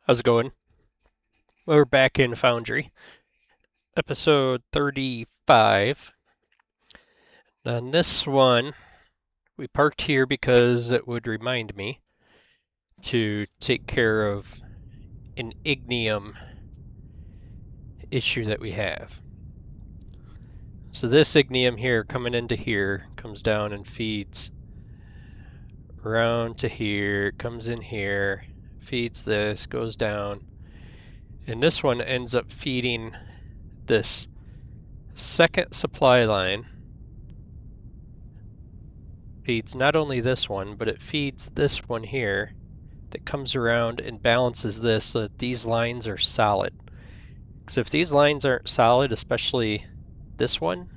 How's it going? We're back in Foundry, episode 35. On this one, we parked here because it would remind me to take care of an ignium issue that we have. So this ignium here coming into here comes down and feeds around to here, comes in here, feeds this, goes down, and this one ends up feeding this second supply line. Feeds not only this one, but it feeds this one here that comes around and balances this so that these lines are solid. Because if these lines aren't solid, especially this one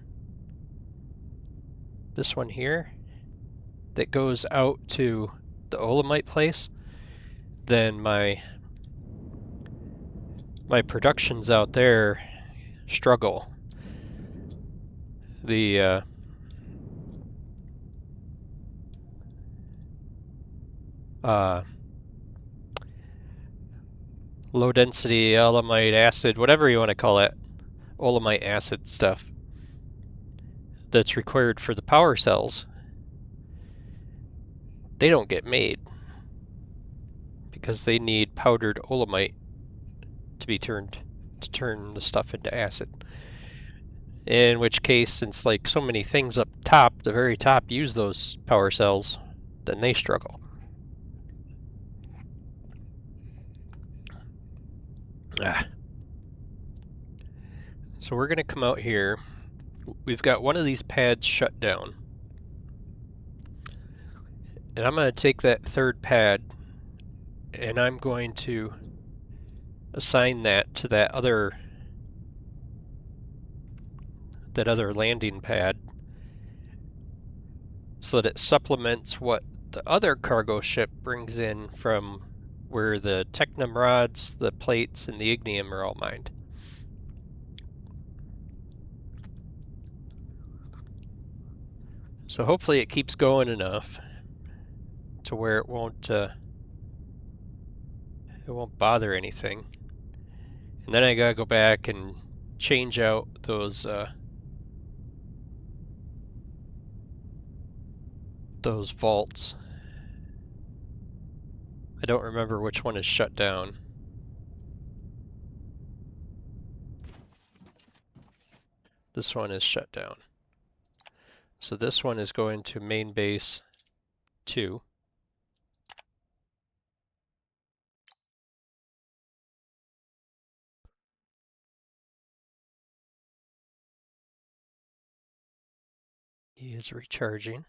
here, that goes out to the olamite place, then my productions out there struggle. The low density olamite acid, whatever you want to call it, olamite acid stuff that's required for the power cells, they don't get made because they need powdered olamite to turn the stuff into acid. In which case, since like so many things up top, the very top, use those power cells, then they struggle. So we're going to come out here. We've got one of these pads shut down. And I'm going to take that third pad and I'm going to assign that to that other landing pad so that it supplements what the other cargo ship brings in from where the technum rods, the plates, and the ignium are all mined. So hopefully it keeps going enough to where it won't bother anything. And then I gotta go back and change out those vaults. I don't remember which one is shut down. This one is shut down. So this one is going to main base 2. He is recharging.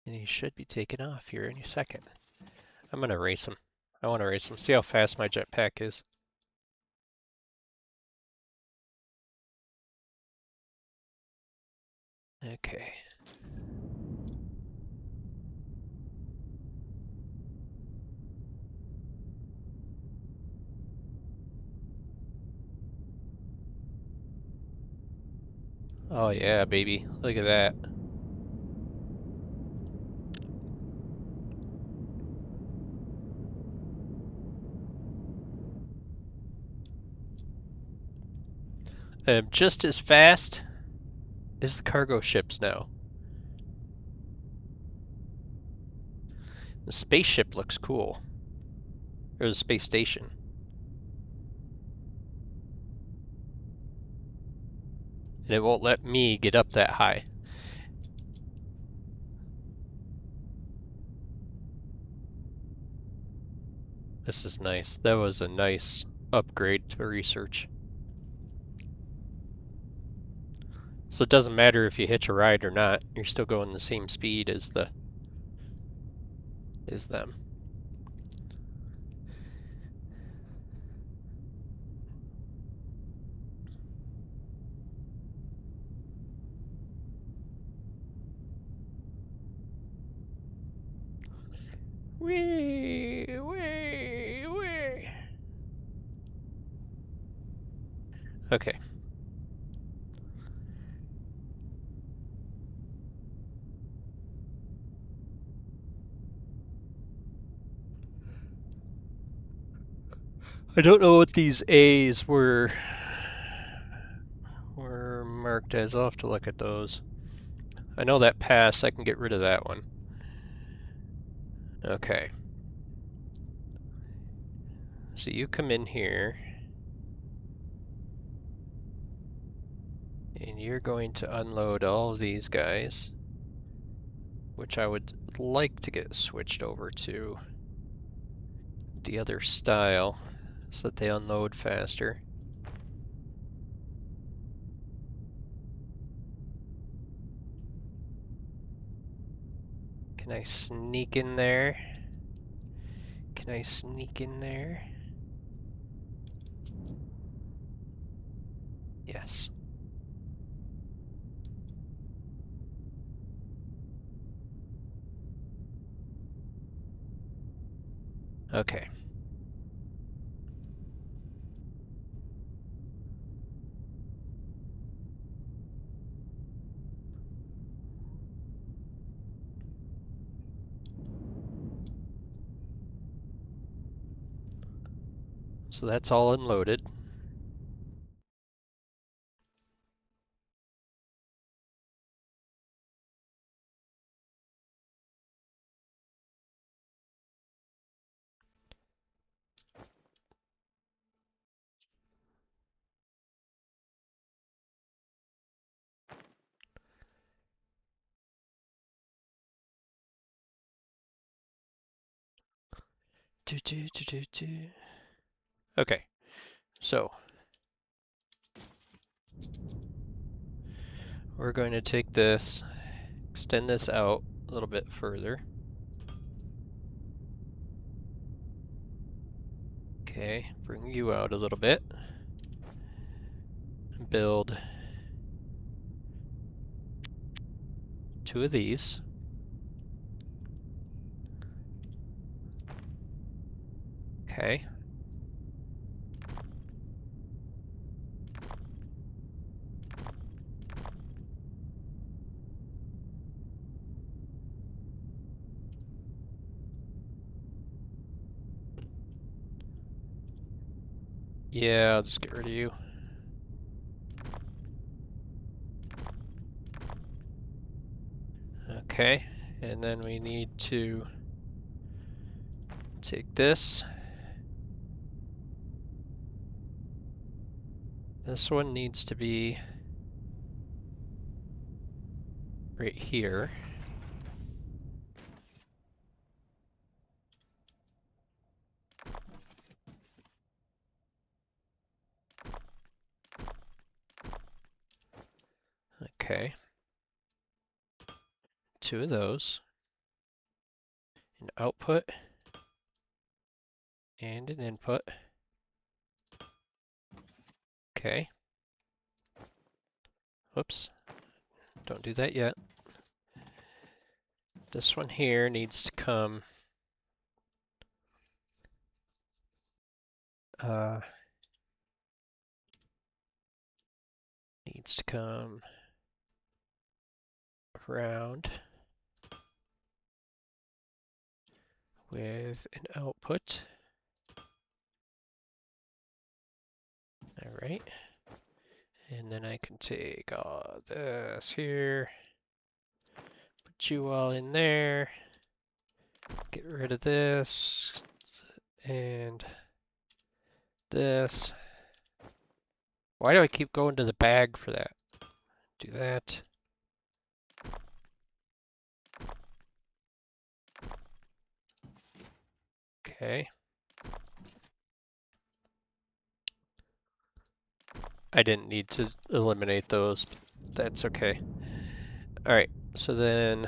And he should be taking off here any second. I'm gonna race him. I want to race him. See how fast my jetpack is. Okay. Oh yeah, baby. Look at that. I'm just as fast as the cargo ships now. The spaceship looks cool. Or the space station. And it won't let me get up that high. This is nice. That was a nice upgrade to research. So it doesn't matter if you hitch a ride or not, you're still going the same speed as them. Wee, wee, wee. Okay. I don't know what these A's were marked as. I'll have to look at those. I know that pass, I can get rid of that one. Okay. So you come in here, and you're going to unload all of these guys, which I would like to get switched over to the other style so that they unload faster. Can I sneak in there? Can I sneak in there? Yes. Okay. So that's all unloaded. Okay, so we're going to take this, extend this out a little bit further. Okay, bring you out a little bit. Build 2 of these. Okay. Yeah, I'll just get rid of you. Okay, and then we need to take this. This one needs to be right here. Okay. 2 of those. An output and an input. Okay. Whoops. Don't do that yet. This one here needs to come around with an output. All right. And then I can take all this here, put you all in there, get rid of this, and this. Why do I keep going to the bag for that? Do that. Okay. I didn't need to eliminate those, but that's okay. Alright, so then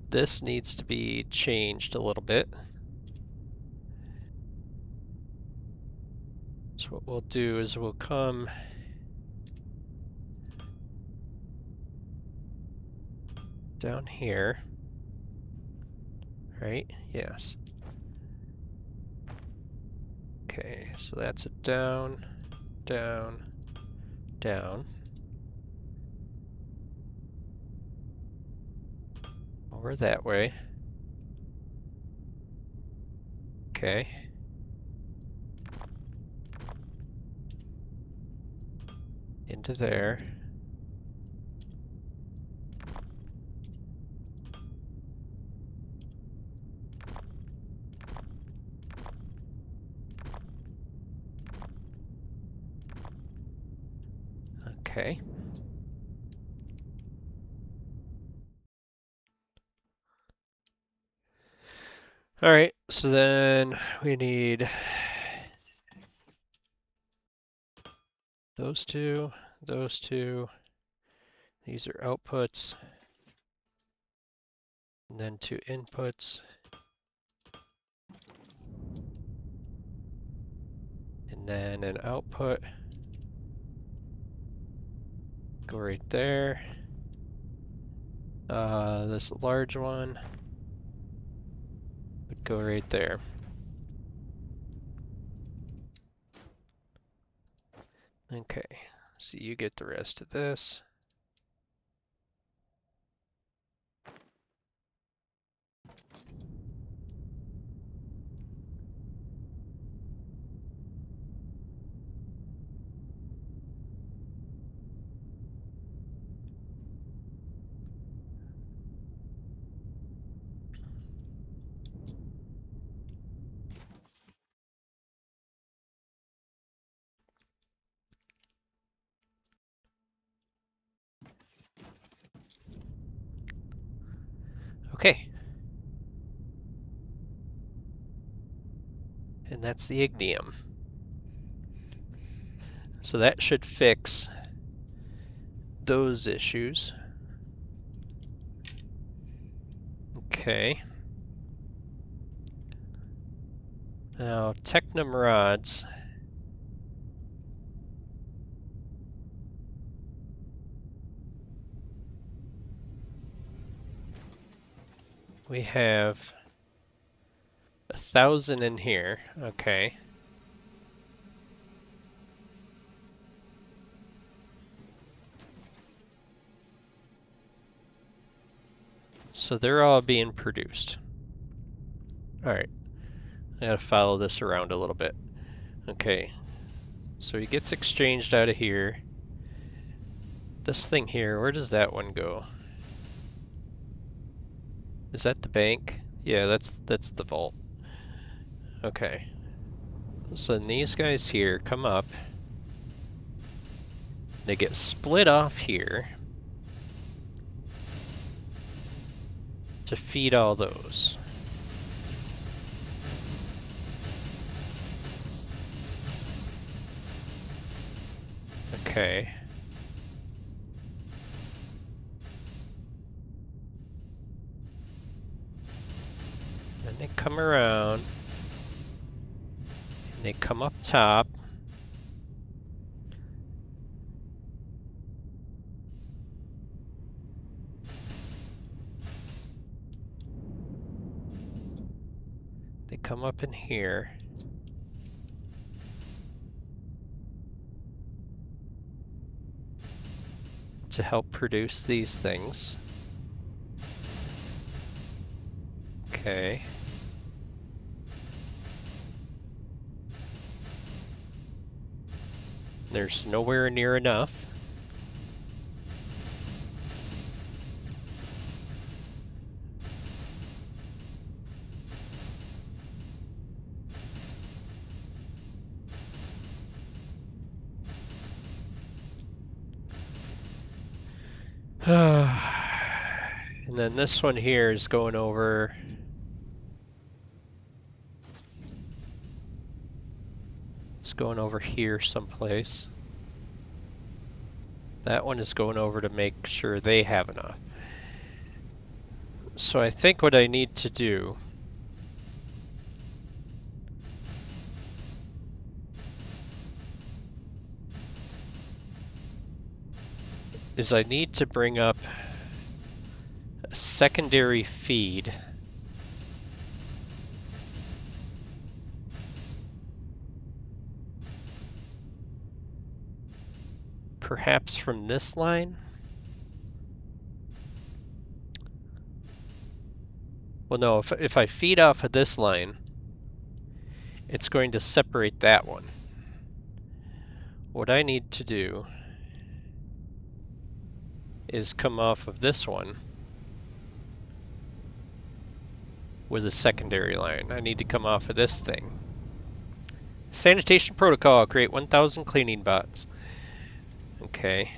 this needs to be changed a little bit. So what we'll do is we'll come down here. Right? Yes. Okay, so that's a down, down, down. Over that way. Okay. to there. Okay. All right, so then we need those two, those two. These are outputs, and then two inputs, and then an output. Go right there. This large one would go right there. Okay, so you get the rest of this. Okay. And that's the ignium. So that should fix those issues. Okay. Now, Technum rods. We have 1,000 in here. Okay. So they're all being produced. Alright. I gotta follow this around a little bit. Okay. So he gets exchanged out of here. This thing here, where does that one go? Is that the bank? Yeah, that's the vault. Okay. So then these guys here come up. They get split off here to feed all those. Okay. Then they come around. And they come up top. They come up in here. To help produce these things. Okay. There's nowhere near enough. And then this one here is going over. It's going over here someplace. That one is going over to make sure they have enough. So I think what I need to do is I need to bring up a secondary feed. Perhaps from this line? Well, no, if I feed off of this line, it's going to separate that one. What I need to do is come off of this one with a secondary line. I need to come off of this thing. Sanitation protocol, create 1,000 cleaning bots. Okay.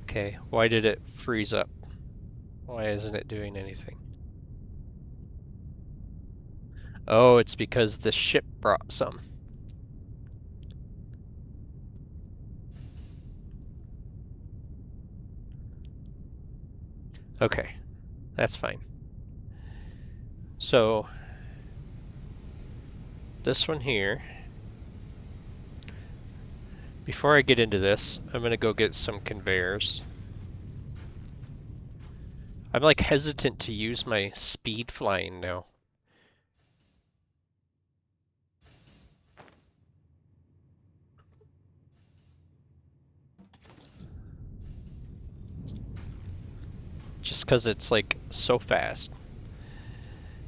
Okay, why did it freeze up? Why isn't it doing anything? Oh, it's because the ship brought some. Okay, that's fine. So, this one here. Before I get into this, I'm going to go get some conveyors. I'm like hesitant to use my speed flying now. Just because it's like so fast.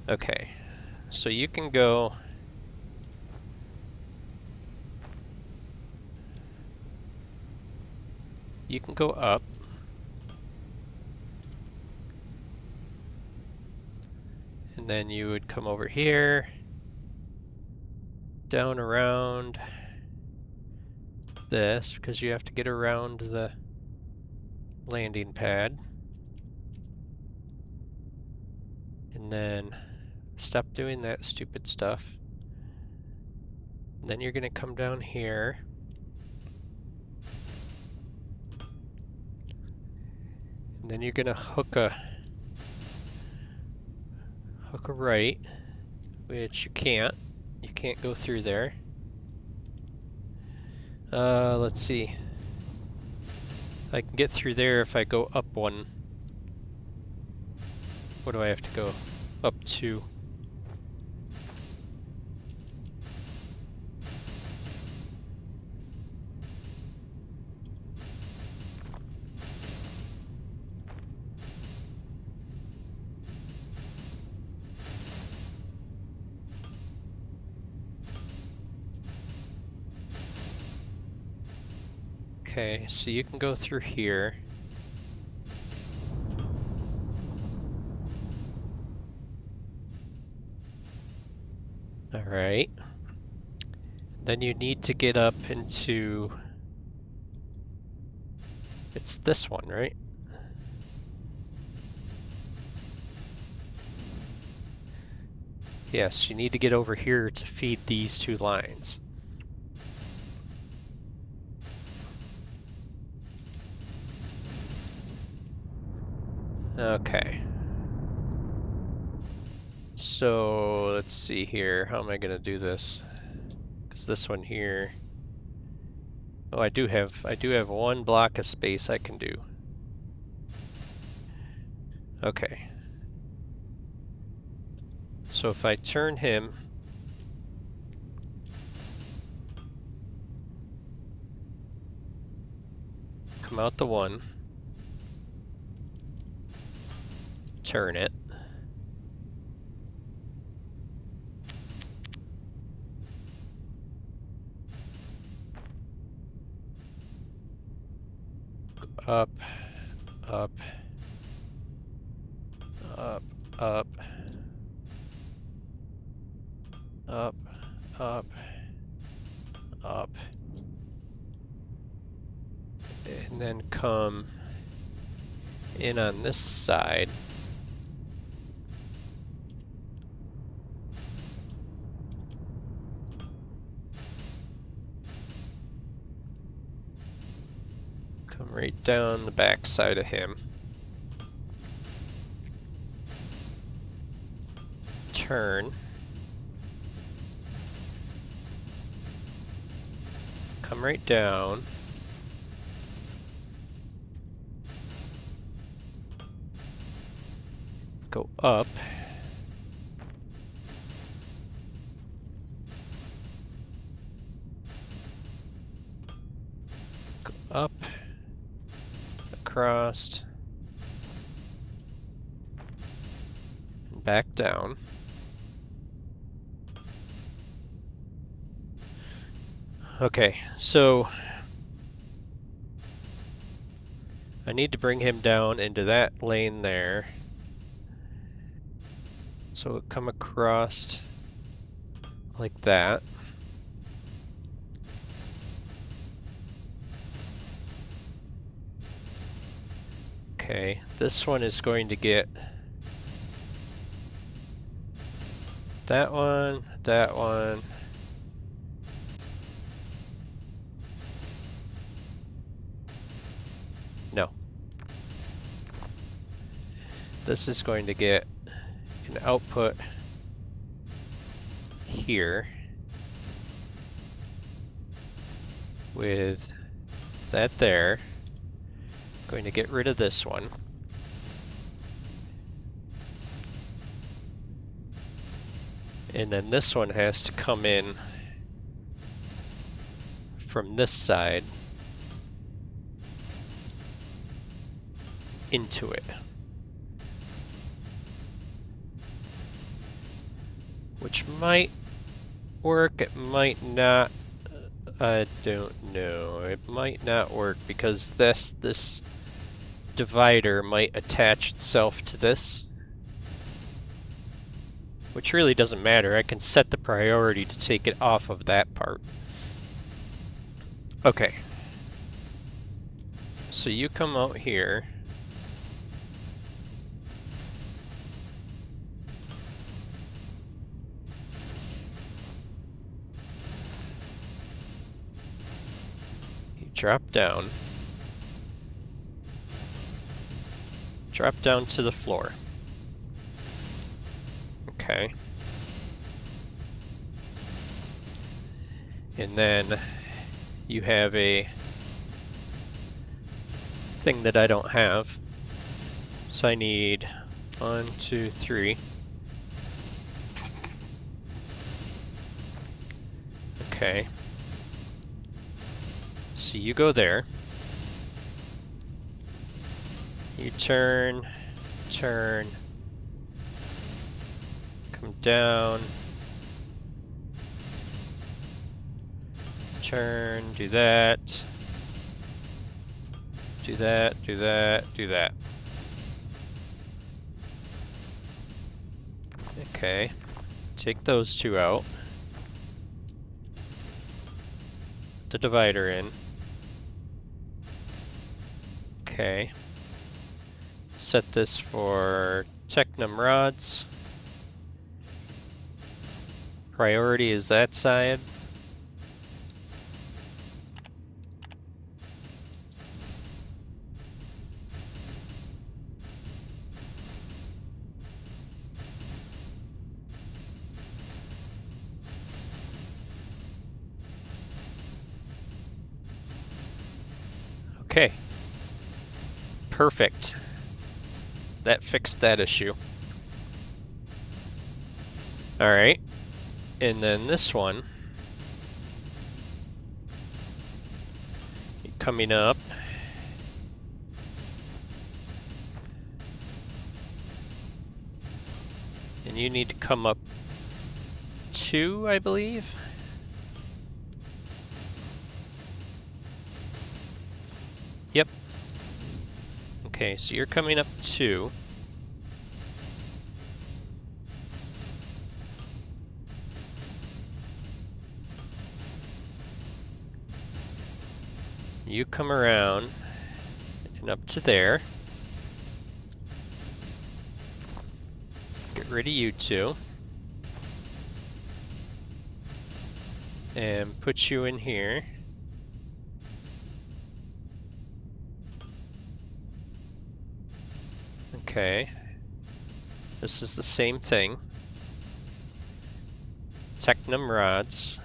Okay, so you can go. You can go up. And then you would come over here. Down around this, because you have to get around the landing pad. And then stop doing that stupid stuff. And then you're going to come down here. And then you're going to hook a right, which you can't. You can't go through there. Let's see. I can get through there if I go up one. What do I have to go? Up 2. Okay, so you can go through here. Alright. Then you need to get up into... It's this one, right? Yes, you need to get over here to feed these 2 lines. Okay. So let's see here. How am I gonna do this? Because this one here. Oh, I do have 1 block of space I can do. Okay. So if I turn him, come out the 1, turn it. Up, up, up, up, up, up, up, and then come in on this side. Come right down the back side of him. Turn. Come right down. Go up. Go up. across and back down. Okay, so I need to bring him down into that lane there. So it'll come across like that. Okay, this one is going to get that one, that one. No. This is going to get an output here with that there. Going to get rid of this one. And then this one has to come in from this side into it. Which might work, it might not. I don't know. It might not work because this divider might attach itself to this. Which really doesn't matter. I can set the priority to take it off of that part. Okay. So you come out here. You drop down. Drop down to the floor. Okay. And then you have a thing that I don't have. So I need 1, 2, 3. Okay. So you go there. You turn, turn, come down, turn, do that, do that, do that, do that. Okay, take those two out. Put the divider in. Okay. Set this for Technum rods. Priority is that side. Okay. Perfect. That fixed that issue. Alright. And then this one. Coming up. And you need to come up 2, I believe. Yep. Okay, so you're coming up 2. You come around and up to there. Get rid of you two. And put you in here. Okay. This is the same thing. Technum rods.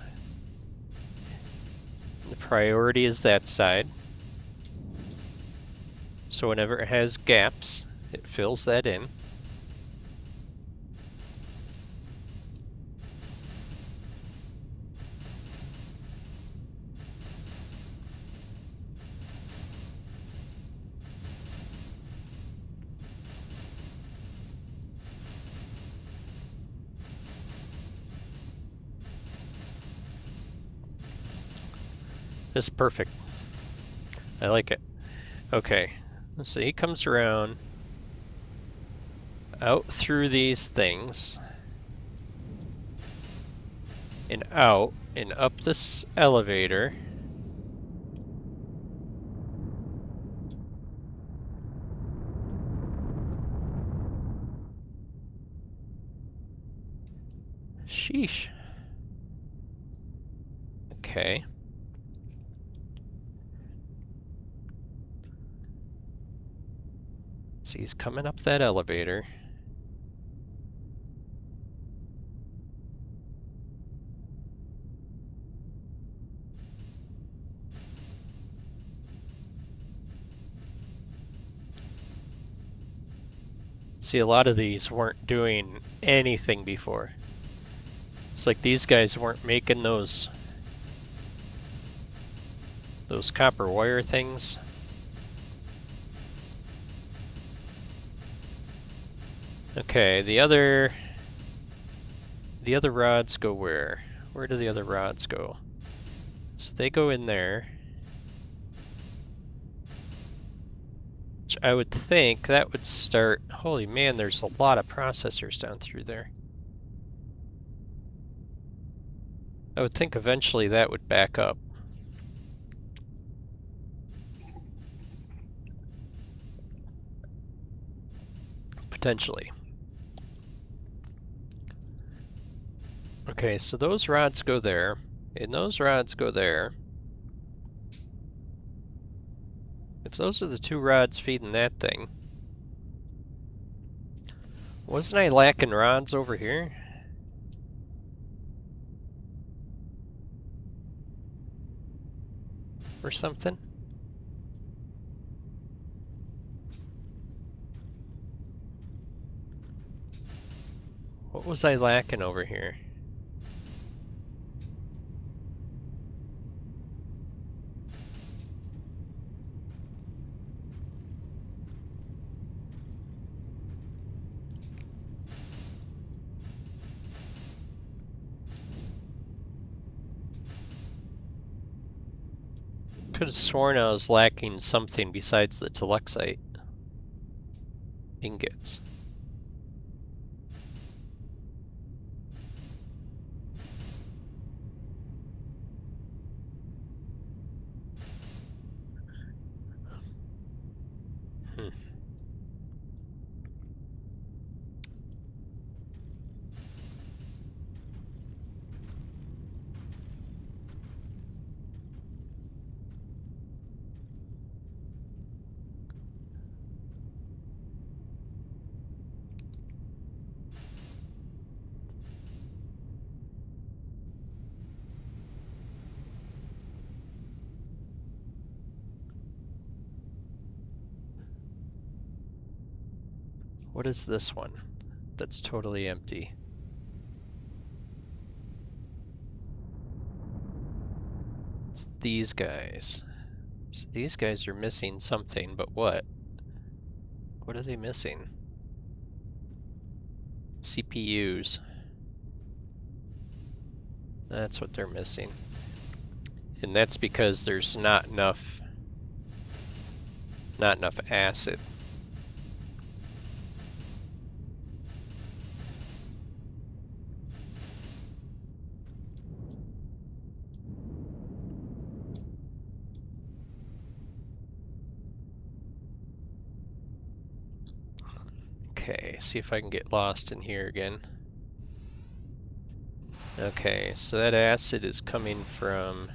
The priority is that side. So whenever it has gaps, it fills that in. This is perfect. I like it. Okay, so he comes around out through these things and out and up this elevator. Sheesh. Okay. So he's coming up that elevator. See, a lot of these weren't doing anything before. It's like these guys weren't making those copper wire things. Okay, the other rods go where? Where do the other rods go? So they go in there. Which I would think that would start. Holy man, there's a lot of processors down through there. I would think eventually that would back up. Potentially. Okay, so those rods go there, and those rods go there. If those are the two rods feeding that thing, wasn't I lacking rods over here? Or something? What was I lacking over here? Could have sworn I was lacking something besides the telexite ingots. What is this one that's totally empty? It's these guys. So these guys are missing something, but what? What are they missing? CPUs. That's what they're missing. And that's because there's not enough acid. Okay, see if I can get lost in here again. Okay, so that acid is coming from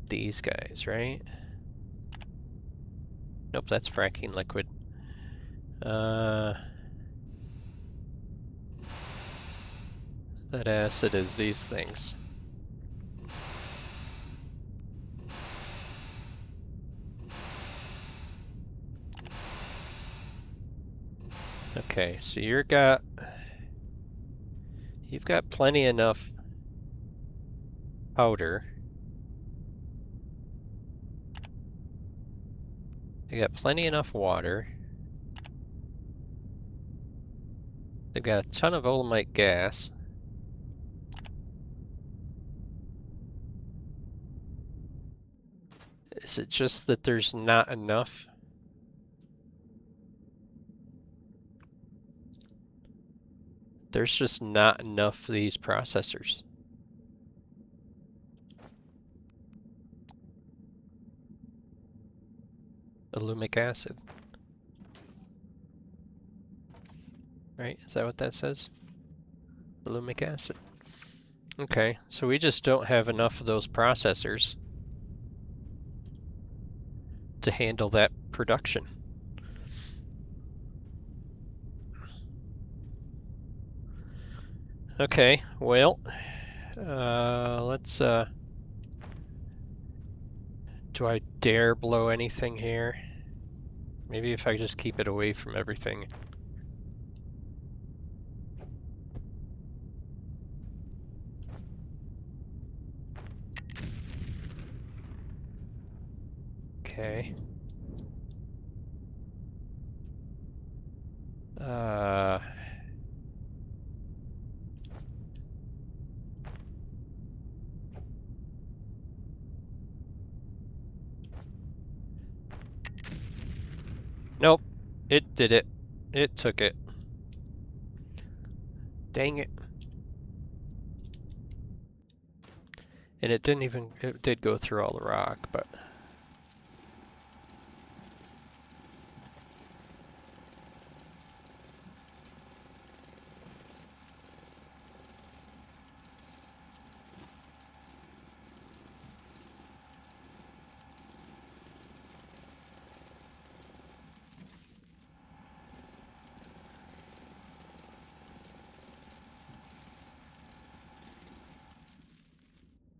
these guys, right? Nope, that's fracking liquid. That acid is these things. Okay, so you've got plenty enough powder. You got plenty enough water. They've got a ton of olumic gas. Is it just that there's not enough? There's just not enough of these processors. Olumic acid. Right? Is that what that says? Olumic acid. Okay, so we just don't have enough of those processors to handle that production. Okay, well, let's, do I dare blow anything here? Maybe if I just keep it away from everything. Okay. Nope. It did it. It took it. Dang it. And it didn't even, it did go through all the rock, but...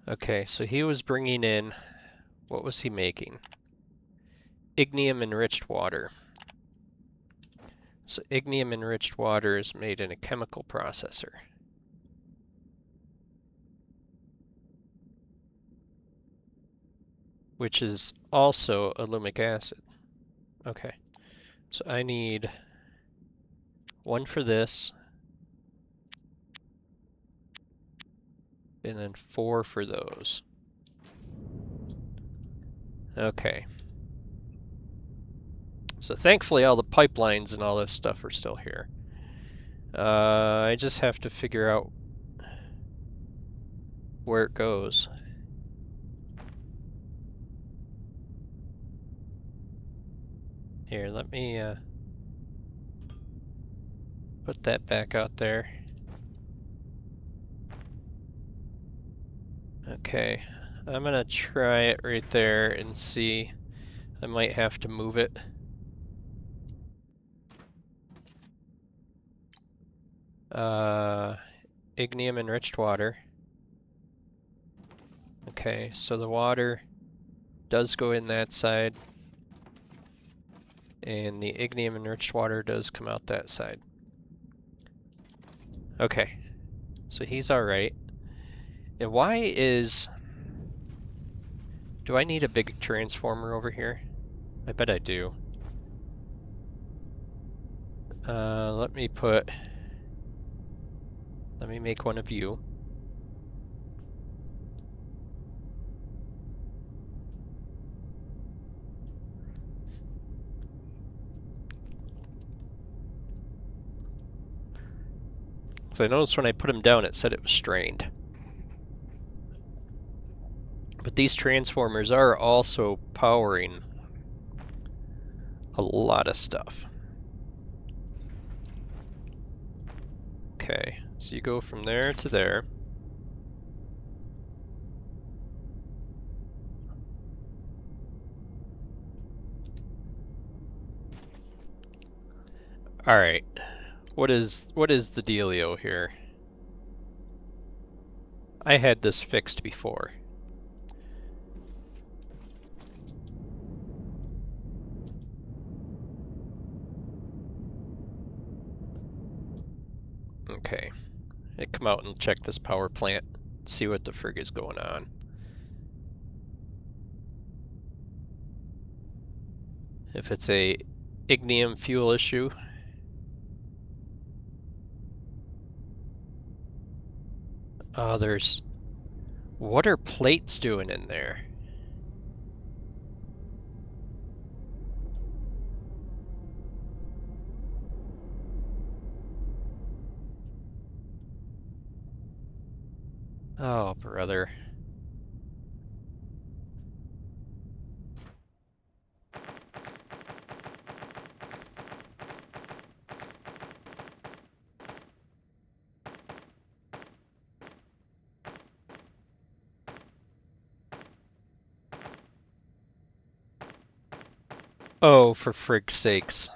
Okay, so he was bringing in, what was he making? Ignium enriched water. So ignium enriched water is made in a chemical processor. Which is also alumic acid. Okay, so I need one for this, and then 4 for those. Okay. So thankfully all the pipelines and all this stuff are still here. I just have to figure out where it goes. Here, let me put that back out there. Okay, I'm gonna try it right there and see. I might have to move it. Ignium enriched water. Okay, so the water does go in that side, and the ignium enriched water does come out that side. Okay, so he's alright. And why is... Do I need a big transformer over here? I bet I do. Let me make one of you. So I noticed when I put him down it said it was strained. But these transformers are also powering a lot of stuff. Okay, so you go from there to there. Alright, what is the dealio here? I had this fixed before. Okay, I come out and check this power plant, see what the frig is going on. If it's a ignium fuel issue. There's... What are plates doing in there? Oh, brother. Oh, for frig's sakes.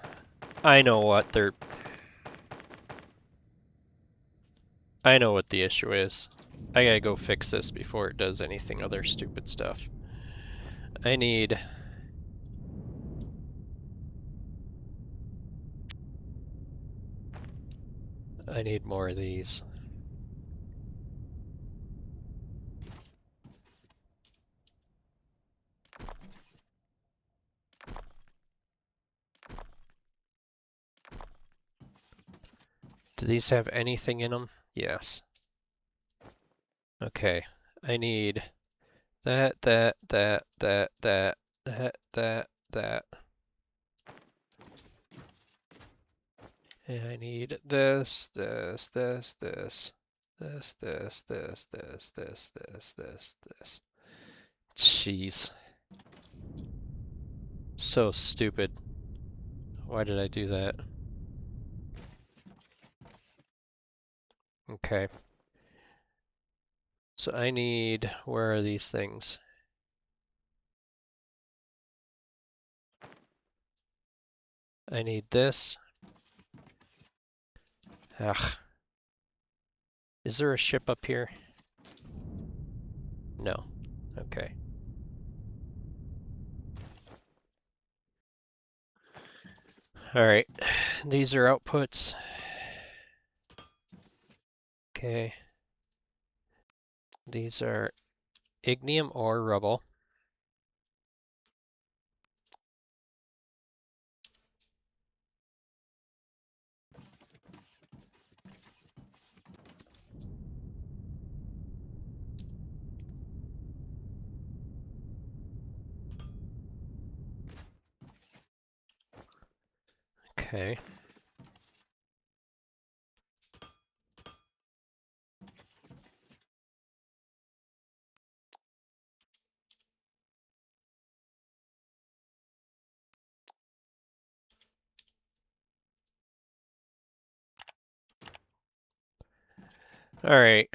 I know what the issue is. I gotta go fix this before it does anything other stupid stuff. I need more of these. Do these have anything in them? Yes. Okay. I need that. And I need this. Jeez. So stupid. Why did I do that? Okay. So I need, where are these things? I need this. Ugh. Is there a ship up here? No. Okay. Alright. These are outputs. Okay. These are ignium or rubble. Okay. Alright.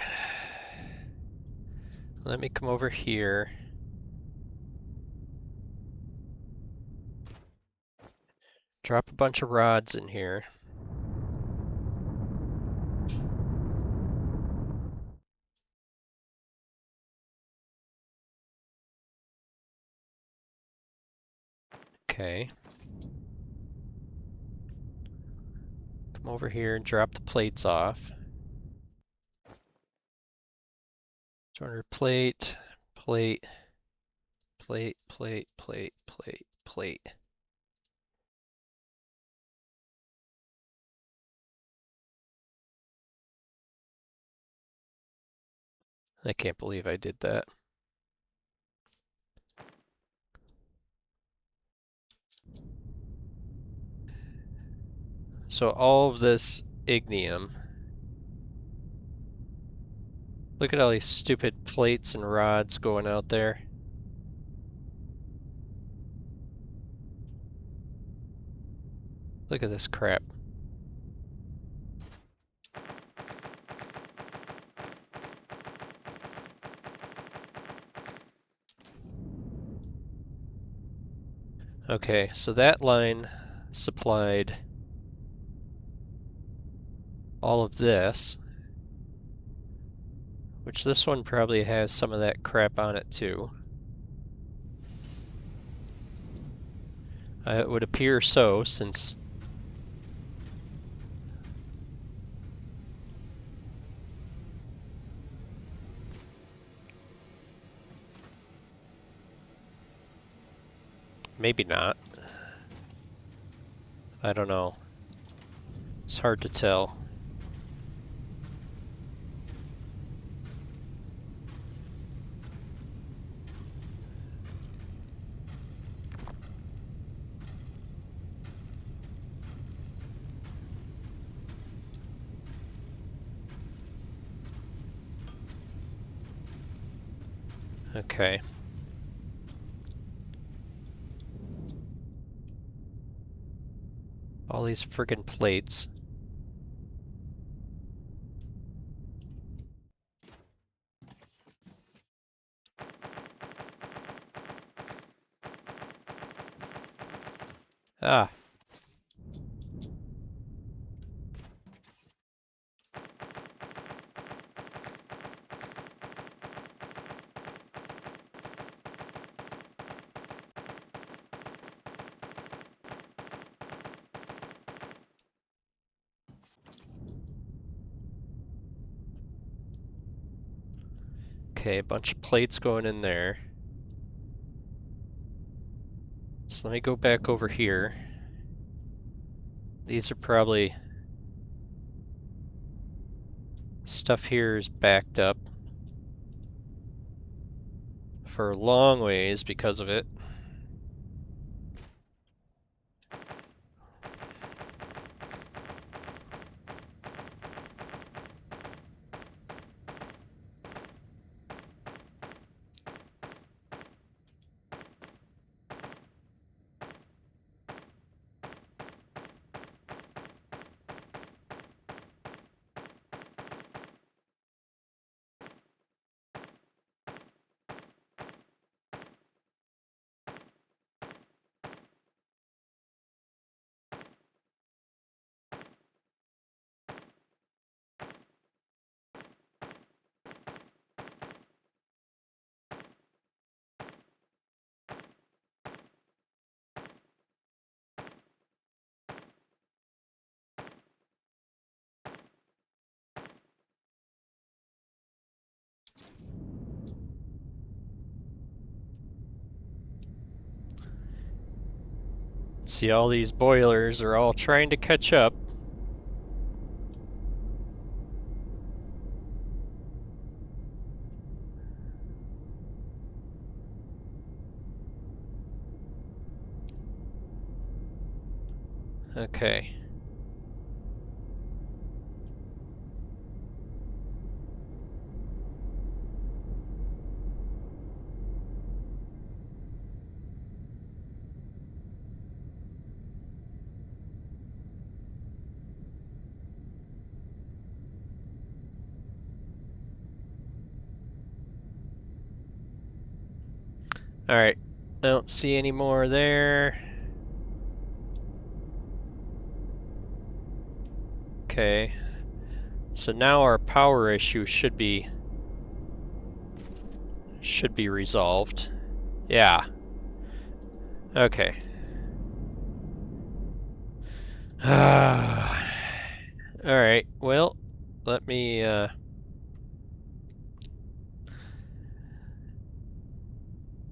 Let me come over here. Drop a bunch of rods in here. Okay. Come over here and drop the plates off. 200 plate, plate, plate, plate, plate, plate, plate. I can't believe I did that. So all of this ignium. Look at all these stupid plates and rods going out there. Look at this crap. Okay, so that line supplied all of this, which this one probably has some of that crap on it too. It would appear so, since maybe not. I don't know. It's hard to tell. Okay. All these friggin' plates. Ah. Okay, a bunch of plates going in there. So let me go back over here. These are probably... Stuff here is backed up for a long ways because of it. See, all these boilers are all trying to catch up. Okay. Alright. I don't see any more there. Okay. So now our power issue should be resolved. Yeah. Okay. Alright, well, let me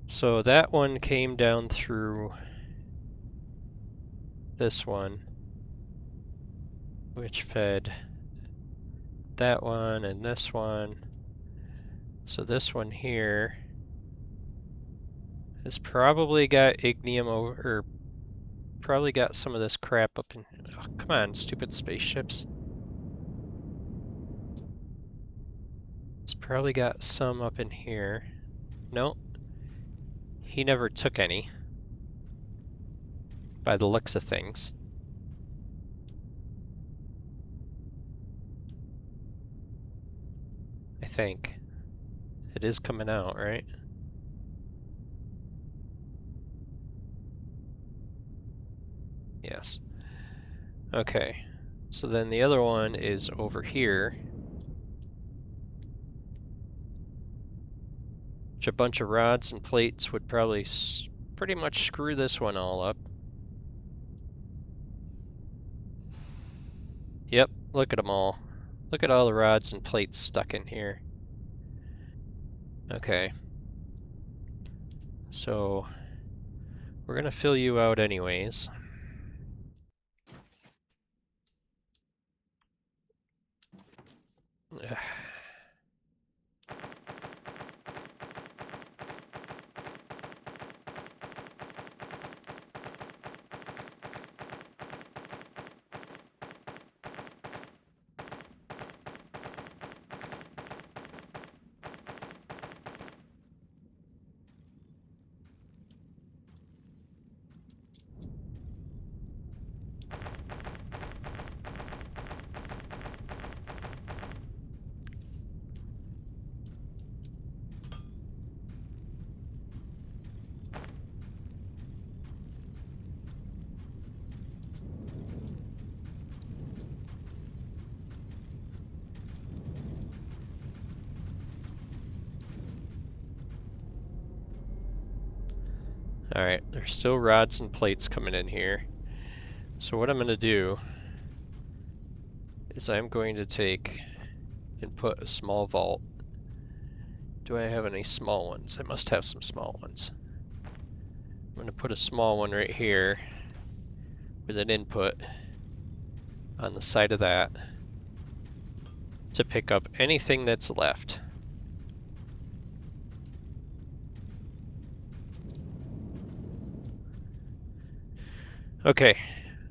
so that one came down through this one, which fed that one and this one. So this one here has probably got ignium over, or probably got some of this crap up in. Oh, come on, stupid spaceships. It's probably got some up in here. No, he never took any, by the looks of things. I think. It is coming out, right? Yes. Okay. So then the other one is over here. Which a bunch of rods and plates would probably pretty much screw this one all up. Yep, look at them all. Look at all the rods and plates stuck in here. Okay. So we're gonna fill you out anyways. Alright, there's still rods and plates coming in here. So what I'm going to do is I'm going to take and put a small vault. Do I have any small ones? I must have some small ones. I'm going to put a small one right here with an input on the side of that to pick up anything that's left. Okay,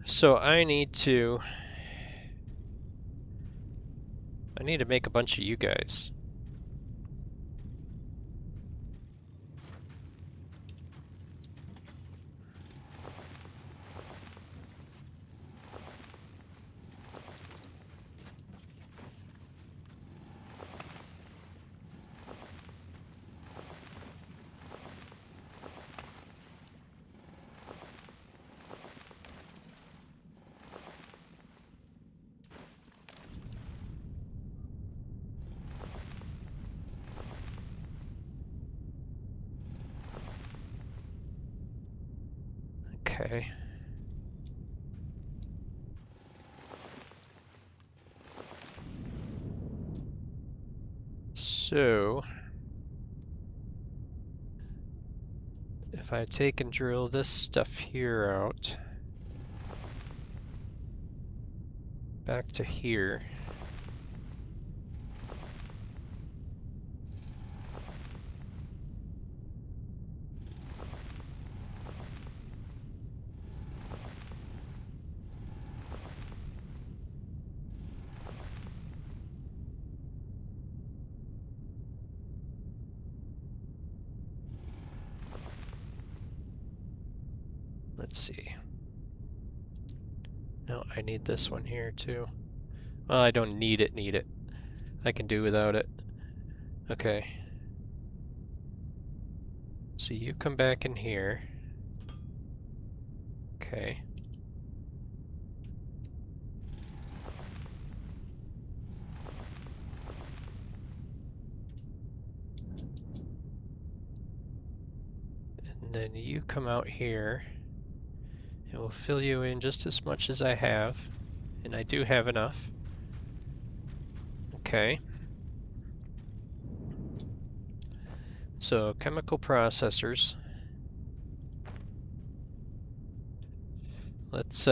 so I need to make a bunch of you guys. Okay. So, if I take and drill this stuff here out, back to here, let's see. No, I need this one here too. Well, I don't need it. I can do without it. Okay. So you come back in here. Okay. And then you come out here. And we'll fill you in just as much as I have. And I do have enough. Okay. So, chemical processors. Let's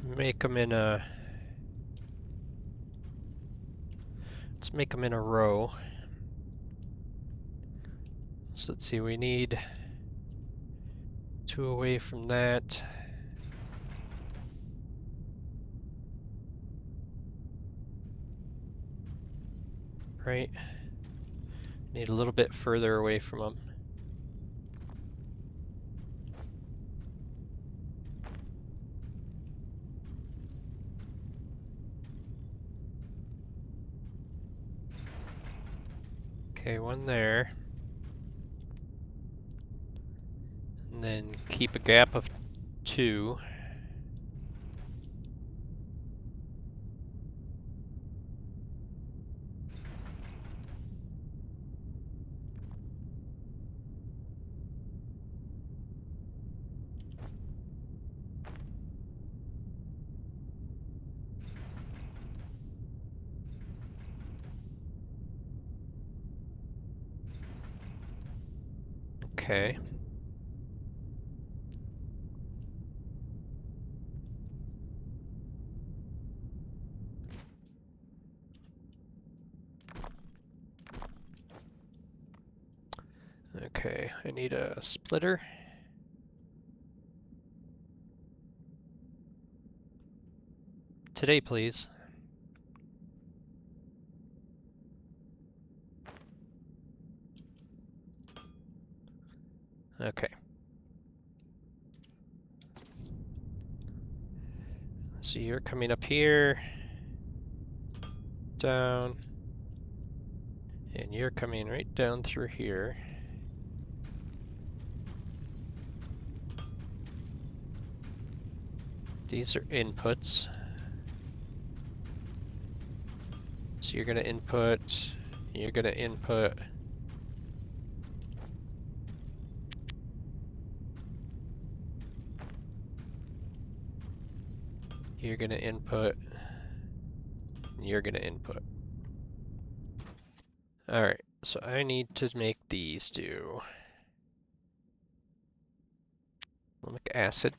make them in a... Let's make them in a row. So let's see, we need 2 away from that. Right? Need a little bit further away from them. Okay, one there. And then keep a gap of 2. Okay. Okay, I need a splitter. Today, please. Okay. So you're coming up here, down, and you're coming right down through here. These are inputs. So you're going to input You're going to input you're going to input, and you're going to input. Alright, so I need to make these do olumic acid.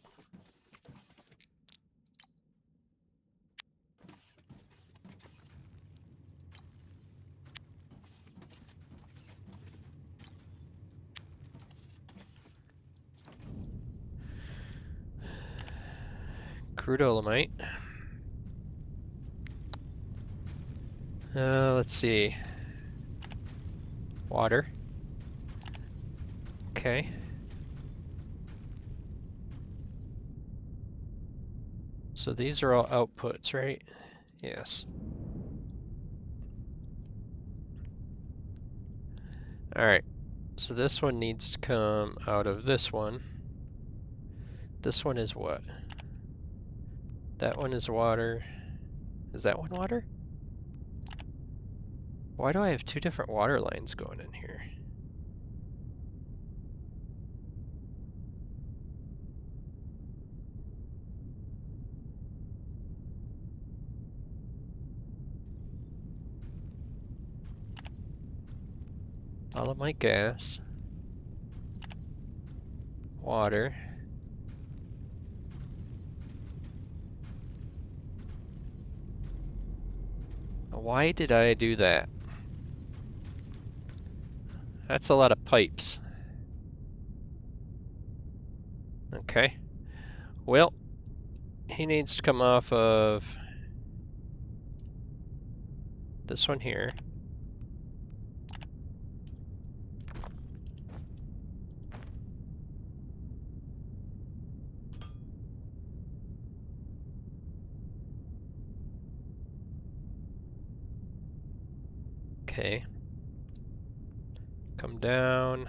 Crude olimite. Let's see. Water. Okay. So these are all outputs, right? Yes. Alright, so this one needs to come out of this one. This one is what? That one is water. Is that one water? Why do I have two different water lines going in here? All of my gas. Water. Why did I do that? That's a lot of pipes. Okay. Well, he needs to come off of this one here. Okay. Come down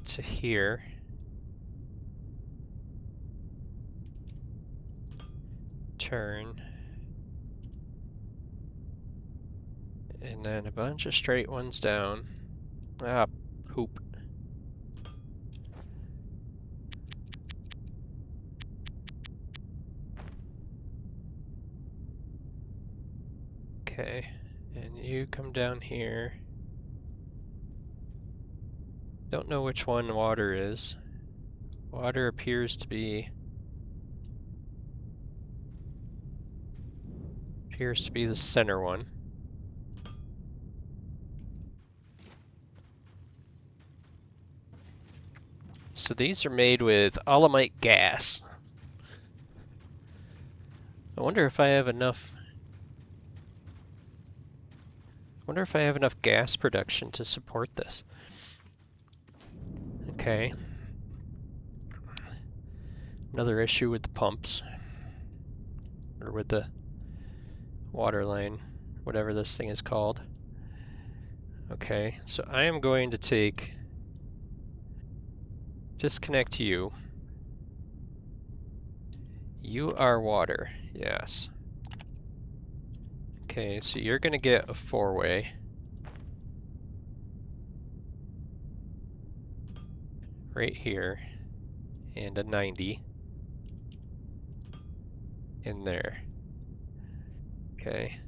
to here. Turn. And then a bunch of straight ones down. Ah, poop. Okay. And you come down here. Don't know which one water is. Water appears to be the center one. So these are made with olumite gas. I wonder if I have enough. I wonder if I have enough gas production to support this. Okay. Another issue with the pumps. Or with the water line, whatever this thing is called. Okay, so I am going to disconnect you. You are water, yes. Okay, so you're gonna get a 4-way. Right here. And a 90. In there. Okay.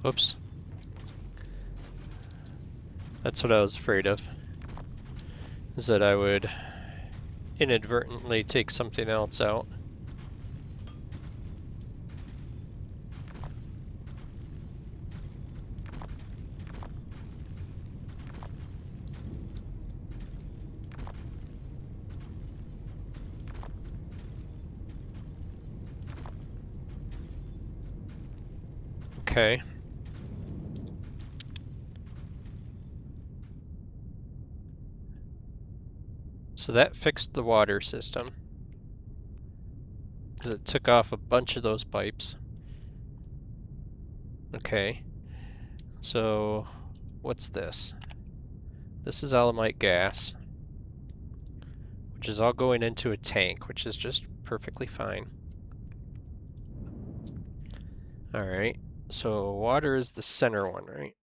Oops. That's what I was afraid of. Is that I would inadvertently take something else out. Okay. So that fixed the water system, because it took off a bunch of those pipes. Okay. So what's this? This is olumic gas, which is all going into a tank, which is just perfectly fine. Alright, so water is the center one, right?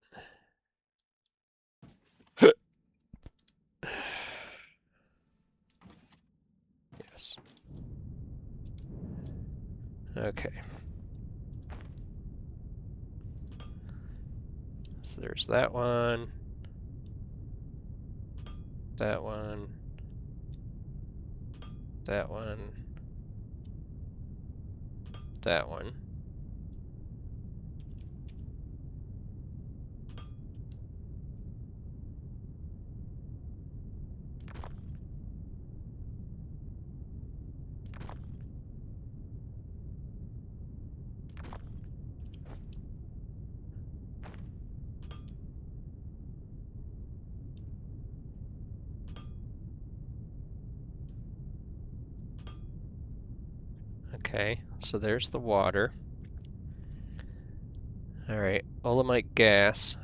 Yes. Okay. So there's that one, that one, that one, that one. Okay, so there's the water. Alright, olumic gas.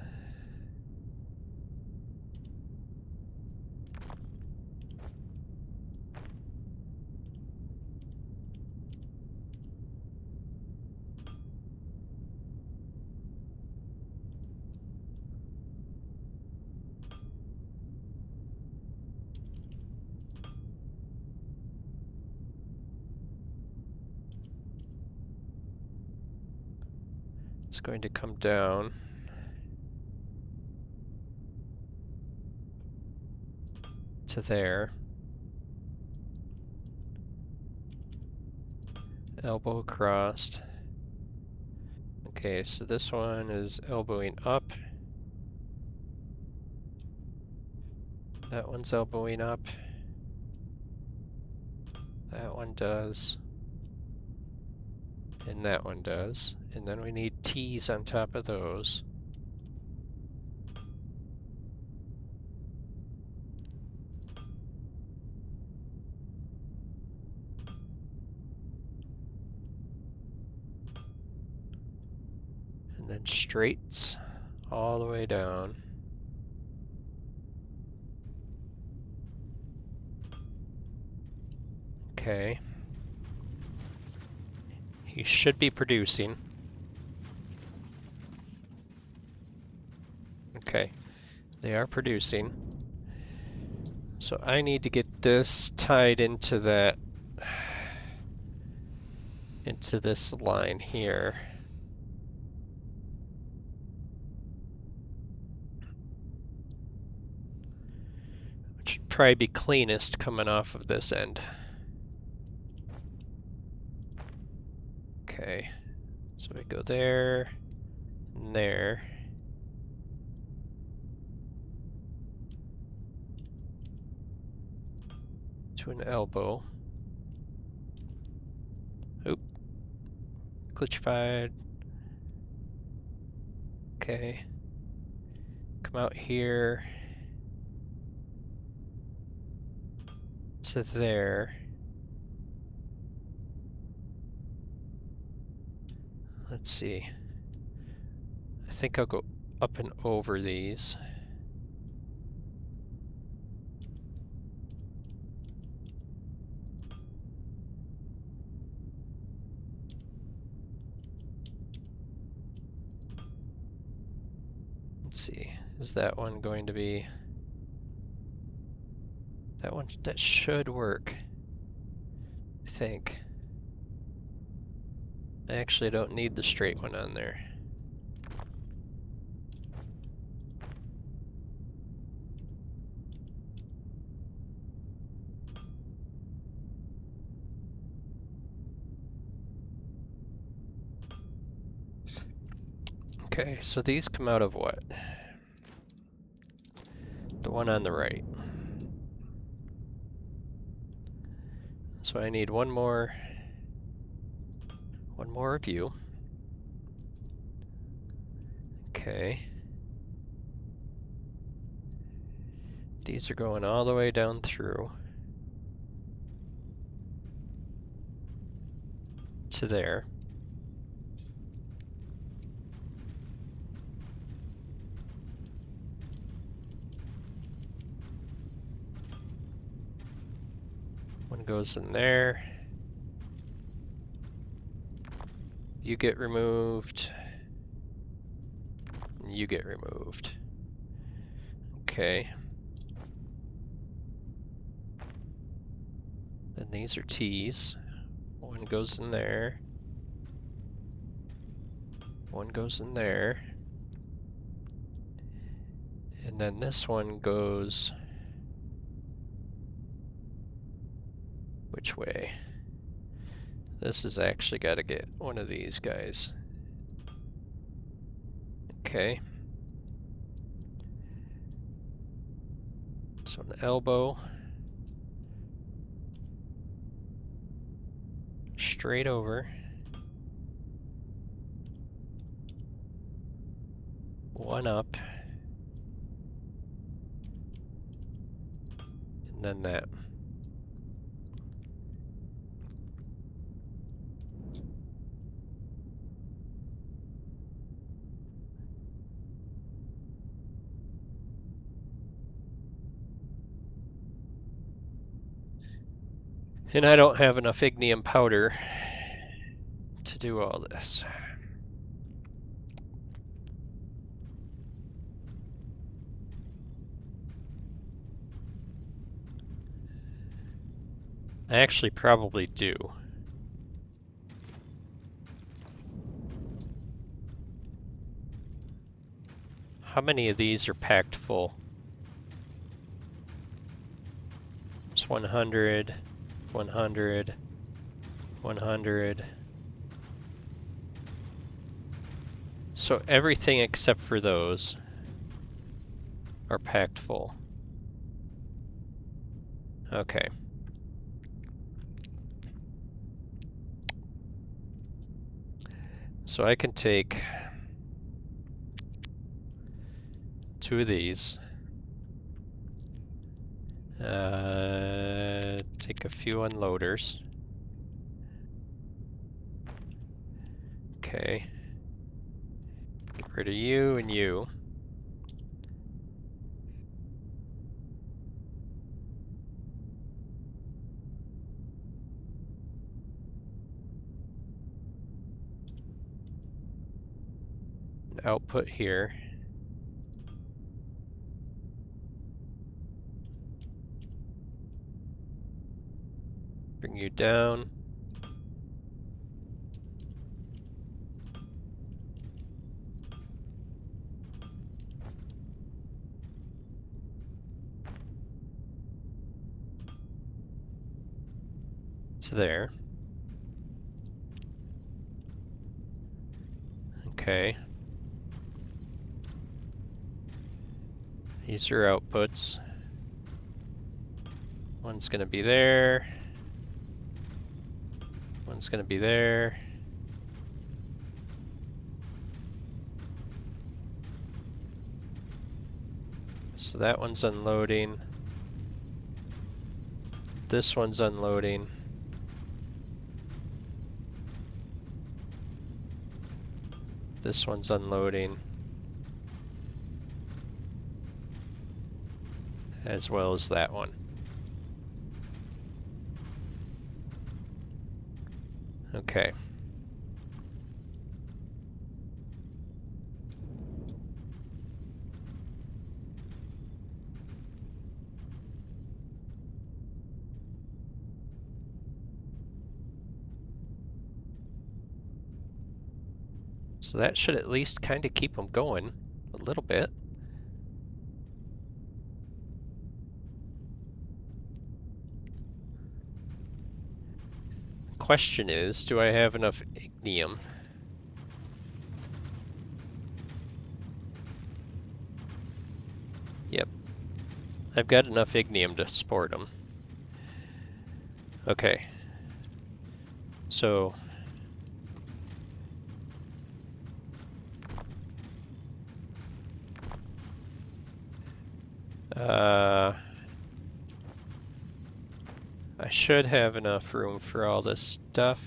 It's going to come down to there. Elbow across. Okay, so this one is elbowing up. That one's elbowing up. That one does. And that one does. And then we need T's on top of those. And then straights all the way down. Okay. He should be producing. Okay. They are producing. So I need to get this tied into that, into this line here. Which would probably be cleanest coming off of this end. Okay. So we go there, and there. To an elbow. Oop. Glitchified. Okay. Come out here. To there. Let's see. I think I'll go up and over these. Let's see. Is that one going to be... That one, that should work. I think. I actually don't need the straight one on there. Okay, so these come out of what? The one on the right. So I need one more of you. Okay. These are going all the way down through to there. One goes in there. You get removed. And you get removed. Okay. Then these are T's. One goes in there. One goes in there. And then this one goes... which way? This has actually got to get one of these guys. Okay. So an elbow. Straight over. One up. And then that. And I don't have enough ignium powder to do all this. I actually probably do. How many of these are packed full? It's 100, 100, 100. So everything except for those are packed full. Okay. So I can take 2 of these. Take a few unloaders. Okay. Get rid of you and you. Output here. Bring you down. To there. Okay. These are outputs. One's gonna be there. One's gonna be there. So that one's unloading. This one's unloading. This one's unloading. As well as that one. Okay. So that should at least kind of keep them going a little bit. Question is, do I have enough ignium? Yep. I've got enough ignium to support them. Okay. So I should have enough room for all this stuff.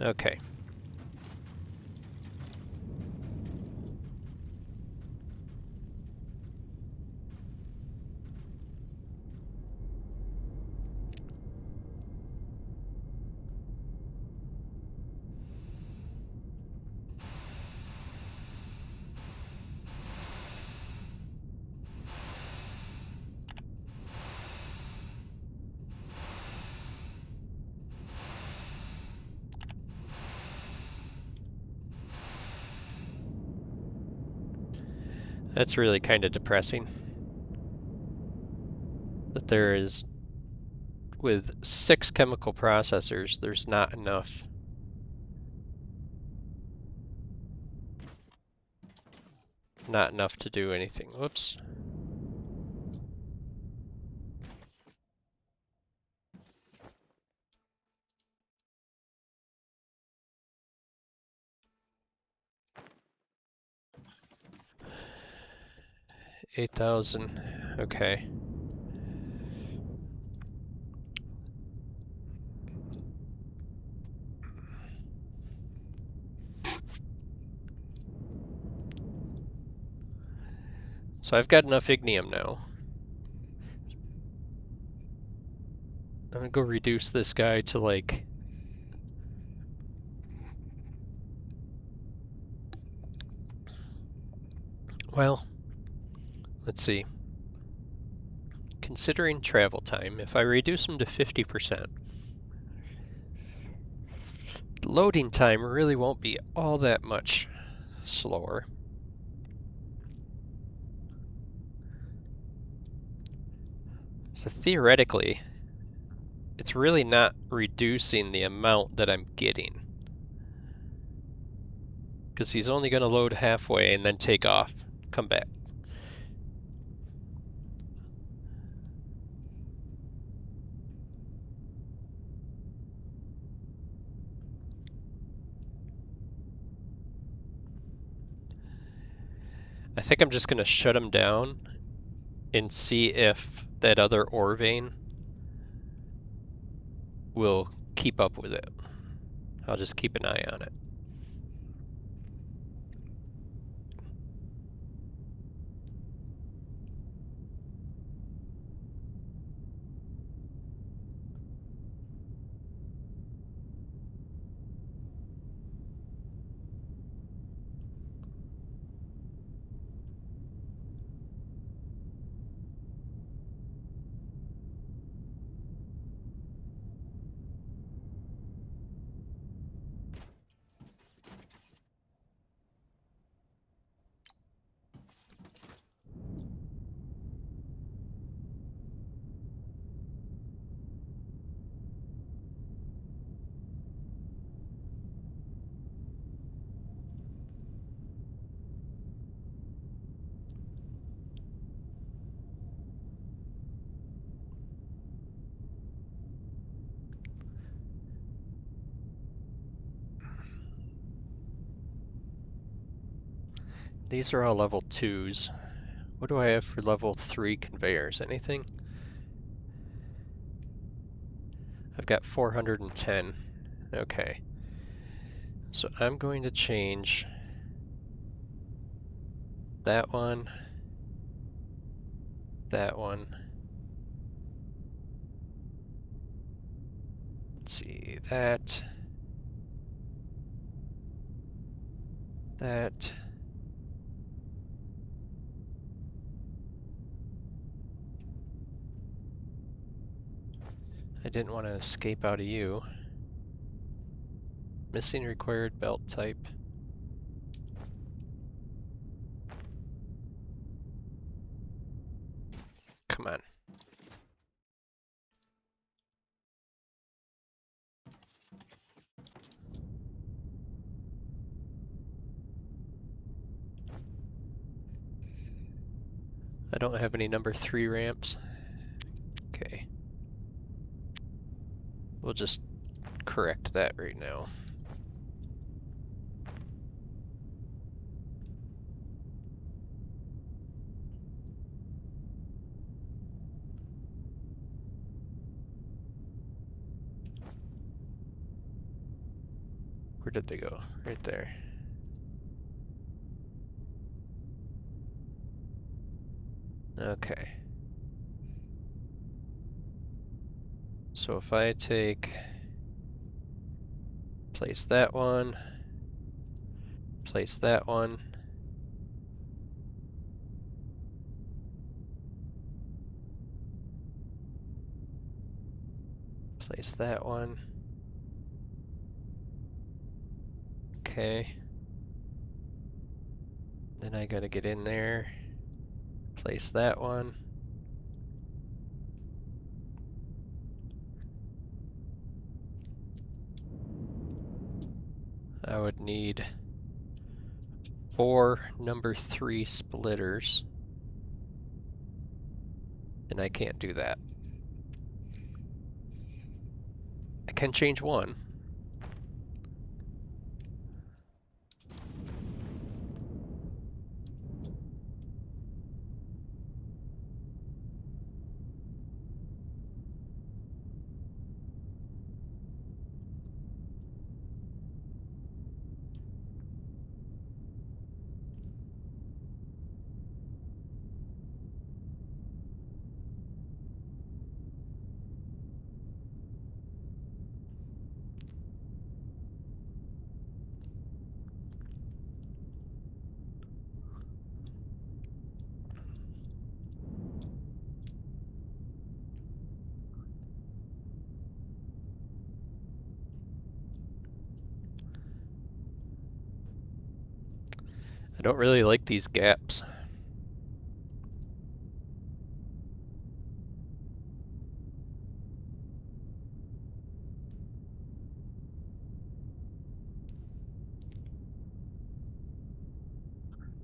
Okay. That's really kind of depressing. That there is, with 6 chemical processors, there's not enough. Not enough to do anything. Whoops. $8,000. Okay. So I've got enough ignium now. I'm gonna go reduce this guy to like... Well, let's see. Considering travel time, if I reduce him to 50%, loading time really won't be all that much slower. So theoretically, it's really not reducing the amount that I'm getting, because he's only going to load halfway and then take off, come back. I think I'm just going to shut him down and see if that other ore vein will keep up with it. I'll just keep an eye on it. These are all level 2s. What do I have for level 3 conveyors? Anything? I've got 410. Okay. So I'm going to change that one, that one. Let's see, that, that. I didn't want to escape out of you. Missing required belt type. Come on. I don't have any number 3 ramps. Okay. We'll just should correct that right now. Where did they go? Right there. Okay. So if I place that one, place that one, place that one. Okay. Then I gotta get in there, place that one. I would need 4 number 3 splitters, and I can't do that. I can change one. I don't really like these gaps.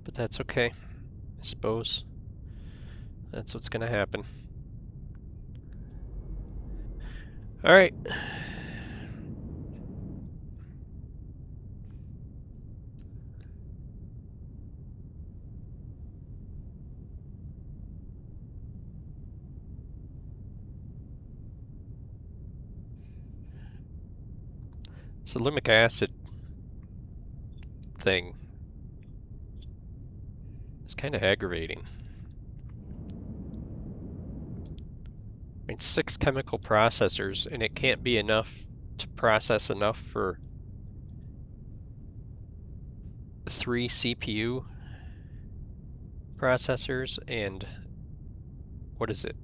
But that's okay. I suppose that's what's gonna happen. All right. So olumic acid thing is kind of aggravating. I mean, 6 chemical processors, and it can't be enough to process enough for 3 CPU processors, and what is it?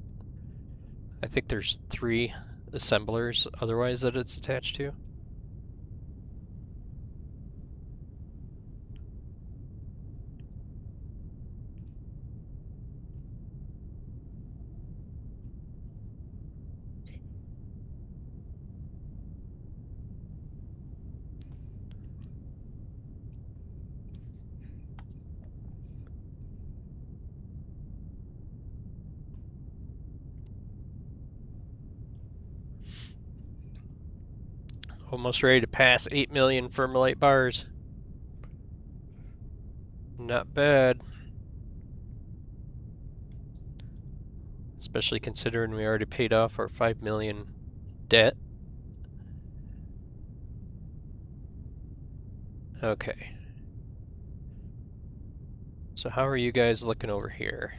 I think there's 3 assemblers otherwise that it's attached to. Almost ready to pass 8 million Fermilite bars. Not bad. Especially considering we already paid off our 5 million debt. Okay. So how are you guys looking over here?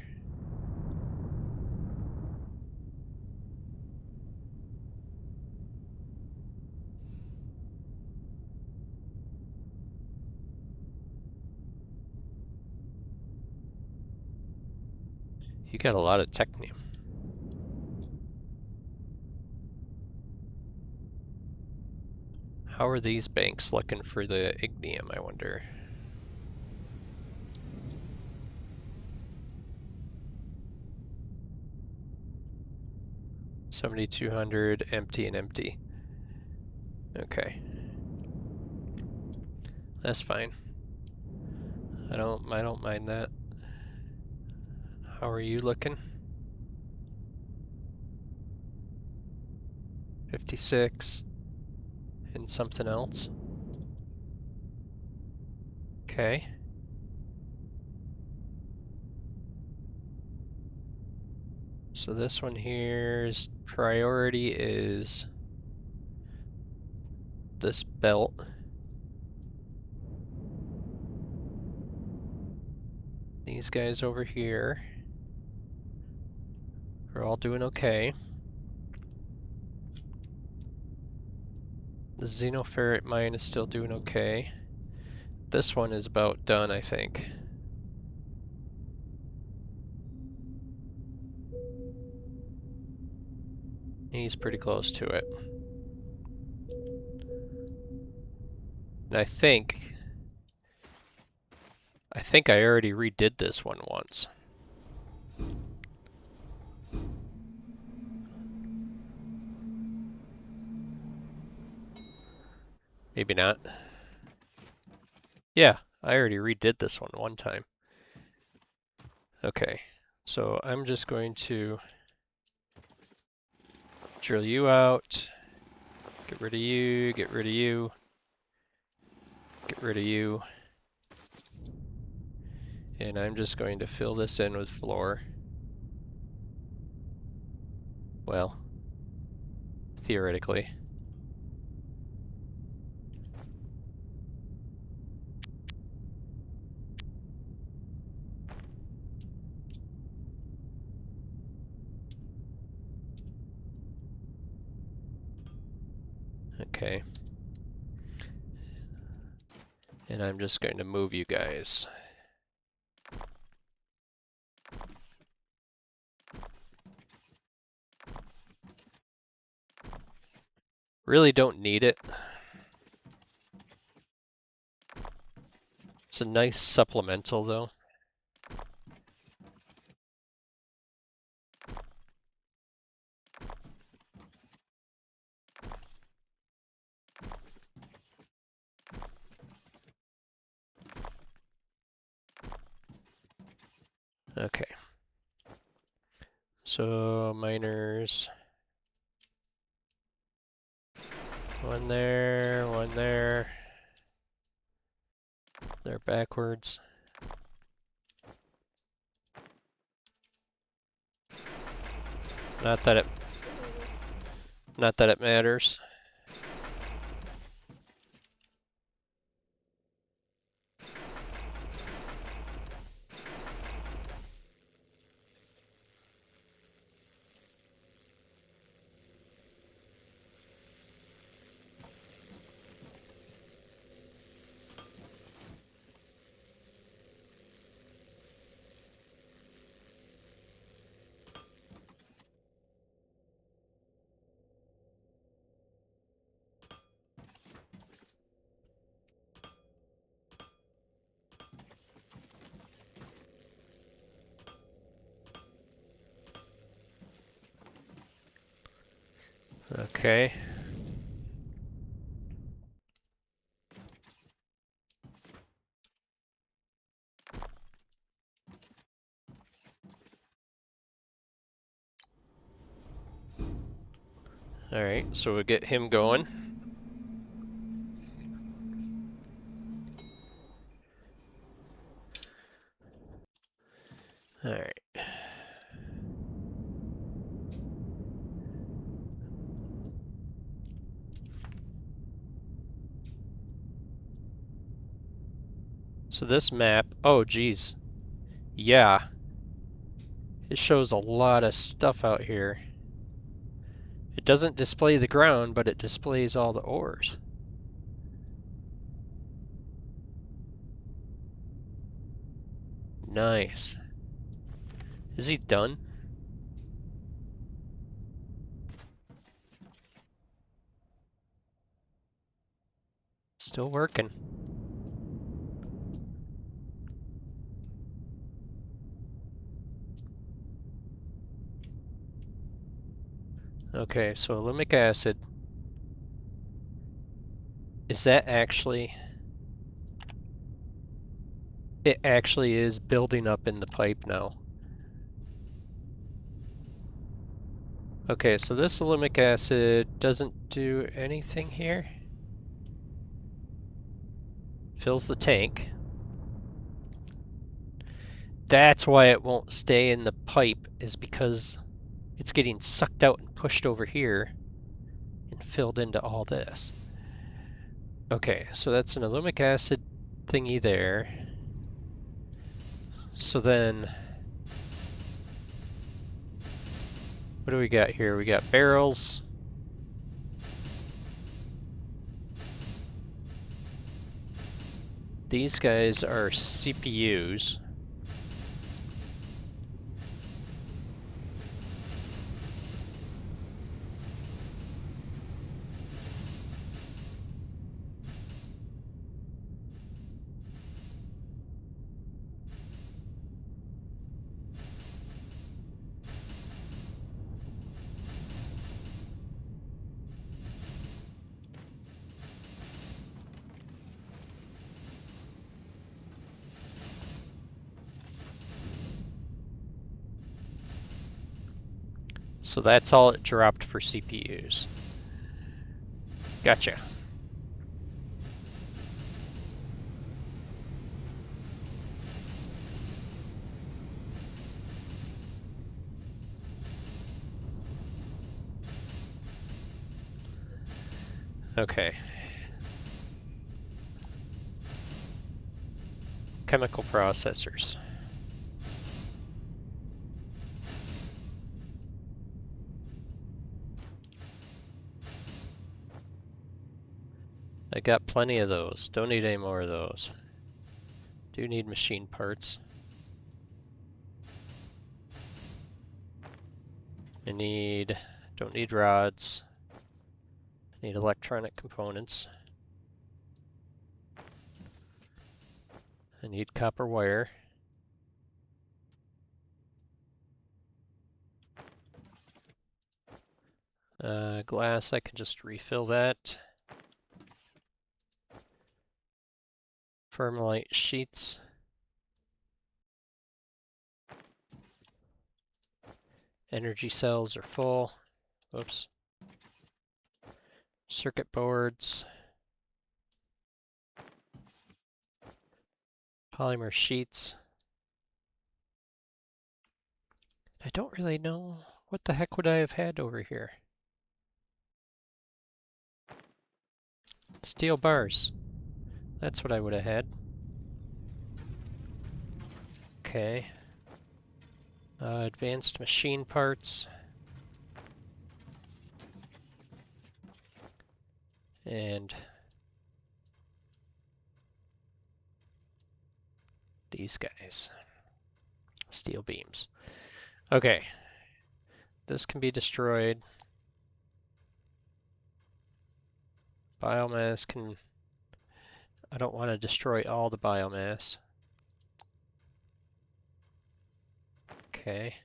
You got a lot of technium. How are these banks looking for the ignium, I wonder? $7,200, empty and empty. Okay. That's fine. I don't mind that. How are you looking? 56. and something else. Okay. So this one here's priority is this belt. These guys over here are all doing okay. The xenoferrite mine is still doing okay. This one is about done, I think. He's pretty close to it. And I think I already redid this one once. Maybe not. Yeah, I already redid this one time. Okay, so I'm just going to drill you out. Get rid of you, get rid of you, get rid of you. And I'm just going to fill this in with floor. Well, theoretically. Okay. And I'm just going to move you guys. Really don't need it. It's a nice supplemental though. Okay. So miners. One there, one there. They're backwards. Not that it matters. Okay. Alright, so we'll get him going. Alright. So this map, oh geez. Yeah. It shows a lot of stuff out here. It doesn't display the ground, but it displays all the ores. Nice. Is he done? Still working. Okay, so olumic acid. Is that actually... It actually is building up in the pipe now. Okay, so this olumic acid doesn't do anything here. Fills the tank. That's why it won't stay in the pipe, is because it's getting sucked out and pushed over here and filled into all this. Okay, so that's an olumic acid thingy there. So then, what do we got here? We got barrels. These guys are CPUs. So that's all it dropped for CPUs. Gotcha. Okay. Chemical processors. I got plenty of those. Don't need any more of those. Do need machine parts. Don't need rods. I need electronic components. I need copper wire. Glass, I can just refill that. Firmlite sheets. Energy cells are full. Whoops. Circuit boards. Polymer sheets. I don't really know. What the heck would I have had over here? Steel bars. That's what I would have had. Okay. Advanced machine parts. And these guys. Steel beams. Okay. This can be destroyed. Biomass can... I don't want to destroy all the biomass. Okay.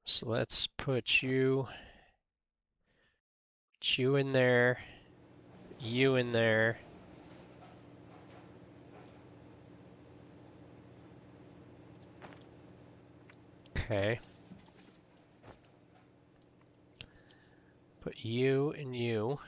So let's put you in there, you in there. Okay. Put you and you.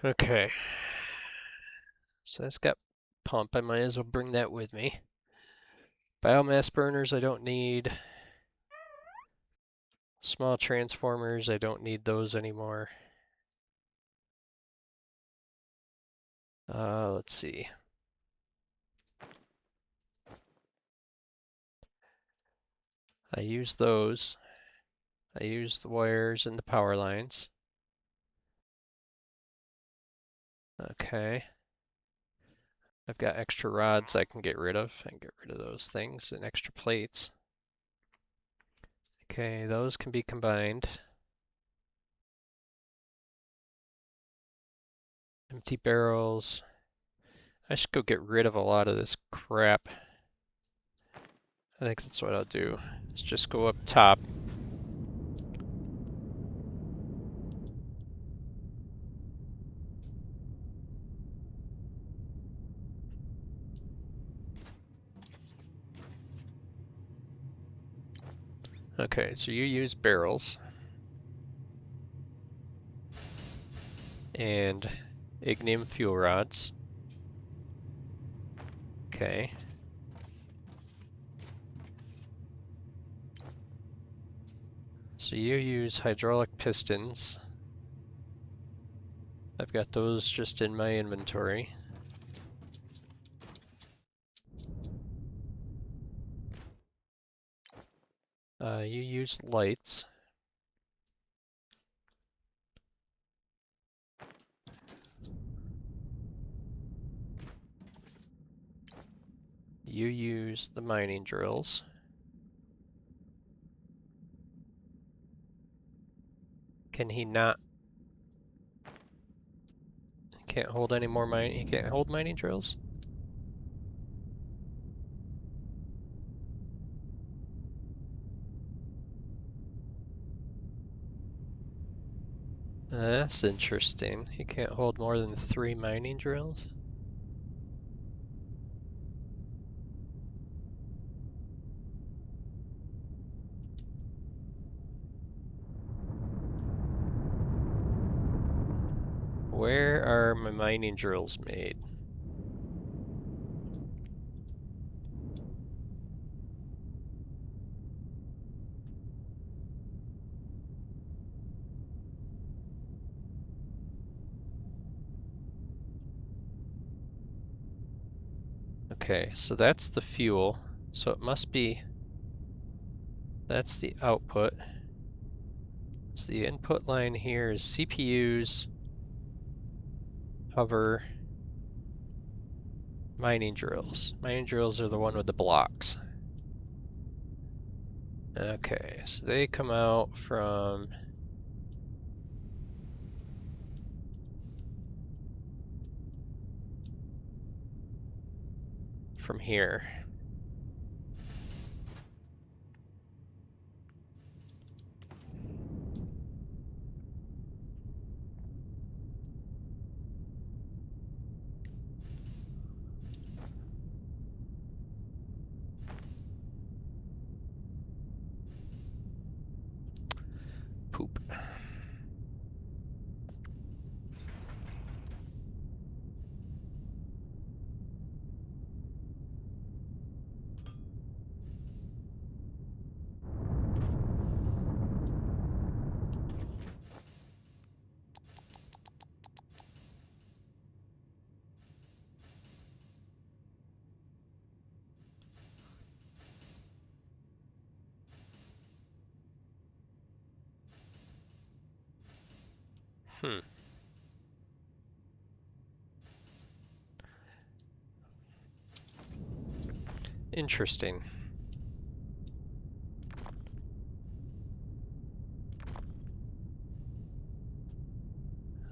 Okay. So that's got pump. I might as well bring that with me. Biomass burners I don't need. Small transformers, I don't need those anymore. Let's see. I use those. I use the wires and the power lines. Okay. I've got extra rods I can get rid of. I can get rid of those things and extra plates. Okay, those can be combined. Empty barrels. I should go get rid of a lot of this crap. I think that's what I'll do. Let's just go up top. Okay, so you use barrels and ignium fuel rods. Okay. So you use hydraulic pistons. I've got those just in my inventory. You use lights. You use the mining drills. Can he not? Can't hold any more mining. He can't hold mining drills? That's interesting. He can't hold more than 3 mining drills? Where are my mining drills made? Okay, so that's the fuel. So it must be, that's the output. So the input line here is CPUs, hover, mining drills. Mining drills are the one with the blocks. Okay, so they come out from here. Poop. Hmm. Interesting.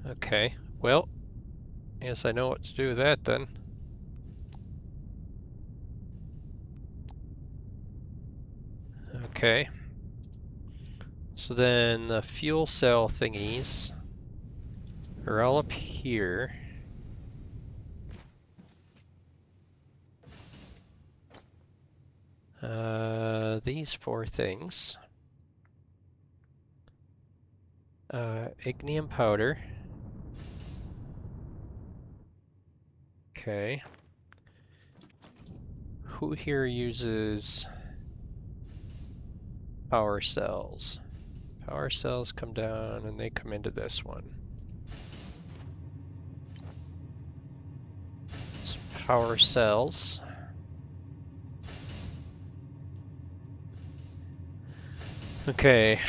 Okay, well, I guess I know what to do with that then. Okay. So then the fuel cell thingies are all up here. These 4 things. Ignium powder. Okay. Who here uses power cells? Power cells come down and they come into this one. So power cells. Okay.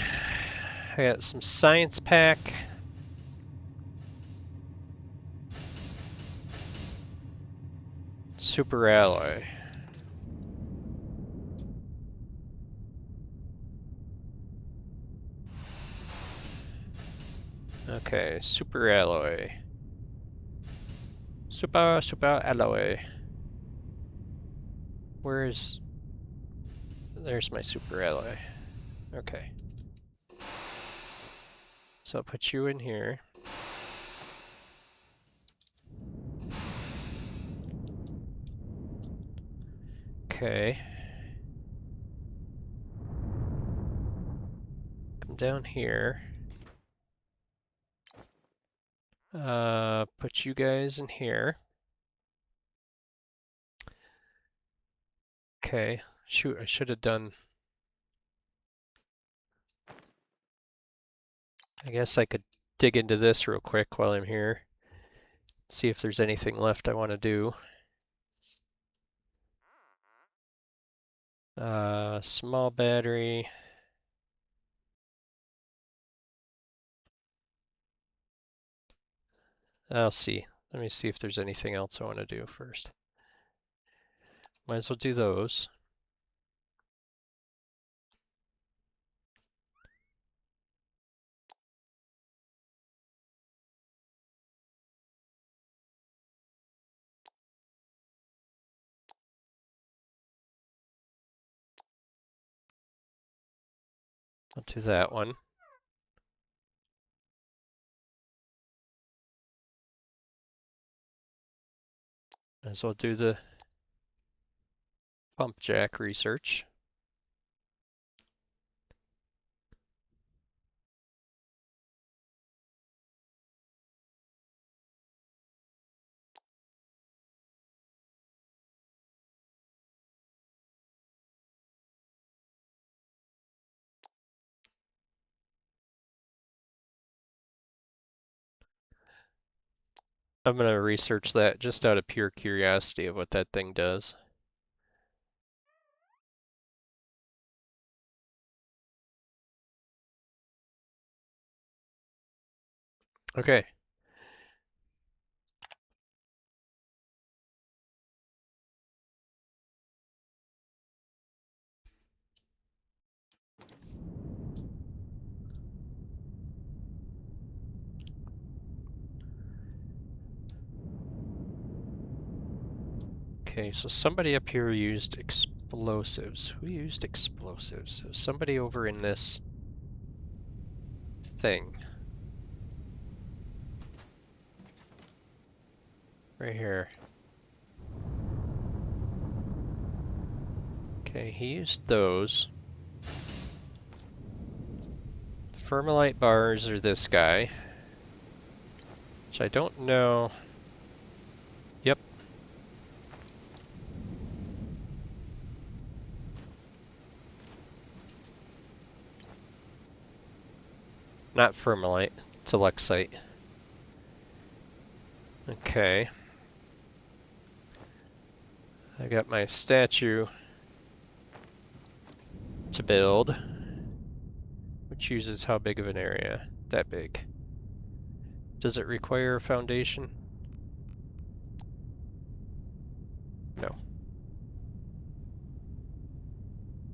I got some science pack. Super alloy. Okay, super alloy. Super alloy. There's my super alloy. Okay. So I'll put you in here. Okay. come down here. Put you guys in here. Okay, shoot, I should have done... I guess I could dig into this real quick while I'm here. See if there's anything left I want to do. Small battery. I'll see. Let me see if there's anything else I want to do first. Might as well do those. I'll do that one. Might as well do the pump jack research. I'm going to research that just out of pure curiosity of what that thing does. Okay. Okay, so somebody up here used explosives. Who used explosives? So somebody over in this thing. Right here. Okay, he used those. The Thermalite bars are this guy. Which I don't know. Yep. Not Thermalite, it's Luxite. Okay. I got my statue to build, which uses how big of an area? That big. Does it require a foundation? No.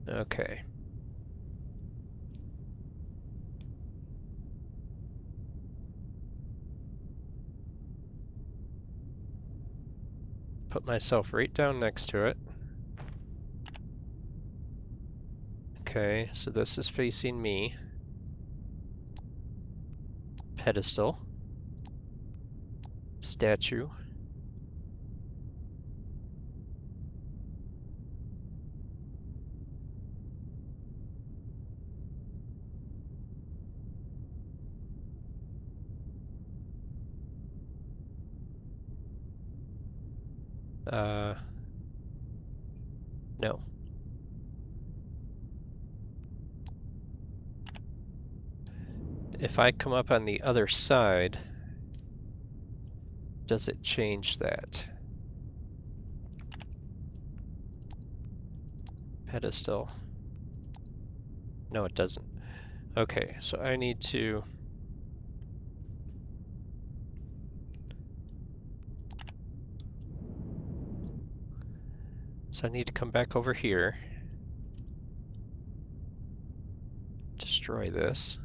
Okay. Put myself right down next to it. Okay, so this is facing me. Pedestal. Statue. No. If I come up on the other side, does it change that? Pedestal. No, it doesn't. Okay, so I need to... So I need to come back over here. Destroy this.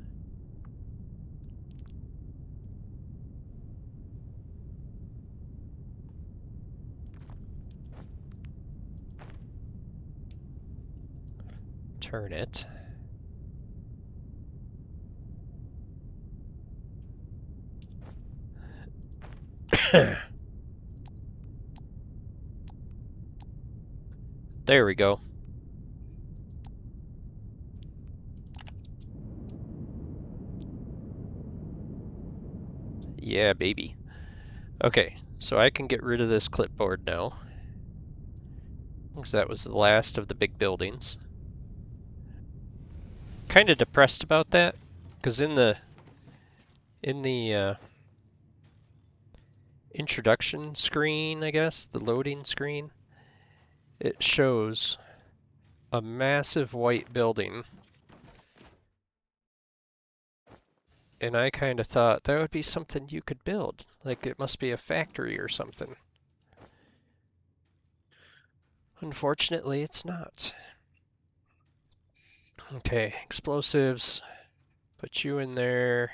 Turn it. There we go. Yeah, baby. Okay, so I can get rid of this clipboard now, because that was the last of the big buildings. Kind of depressed about that, because in the introduction screen, I guess, the loading screen, it shows a massive white building. And I kind of thought that would be something you could build. Like it must be a factory or something. Unfortunately, it's not. Okay, explosives. Put you in there.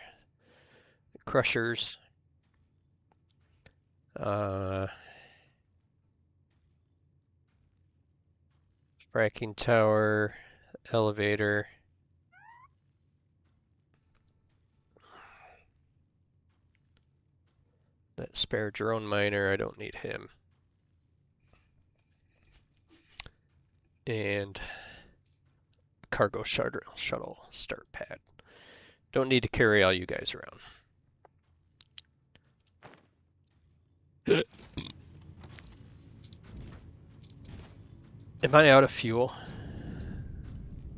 Crushers. Fracking tower. Elevator. That spare drone miner, I don't need him. And cargo shuttle start pad. Don't need to carry all you guys around. Am I out of fuel?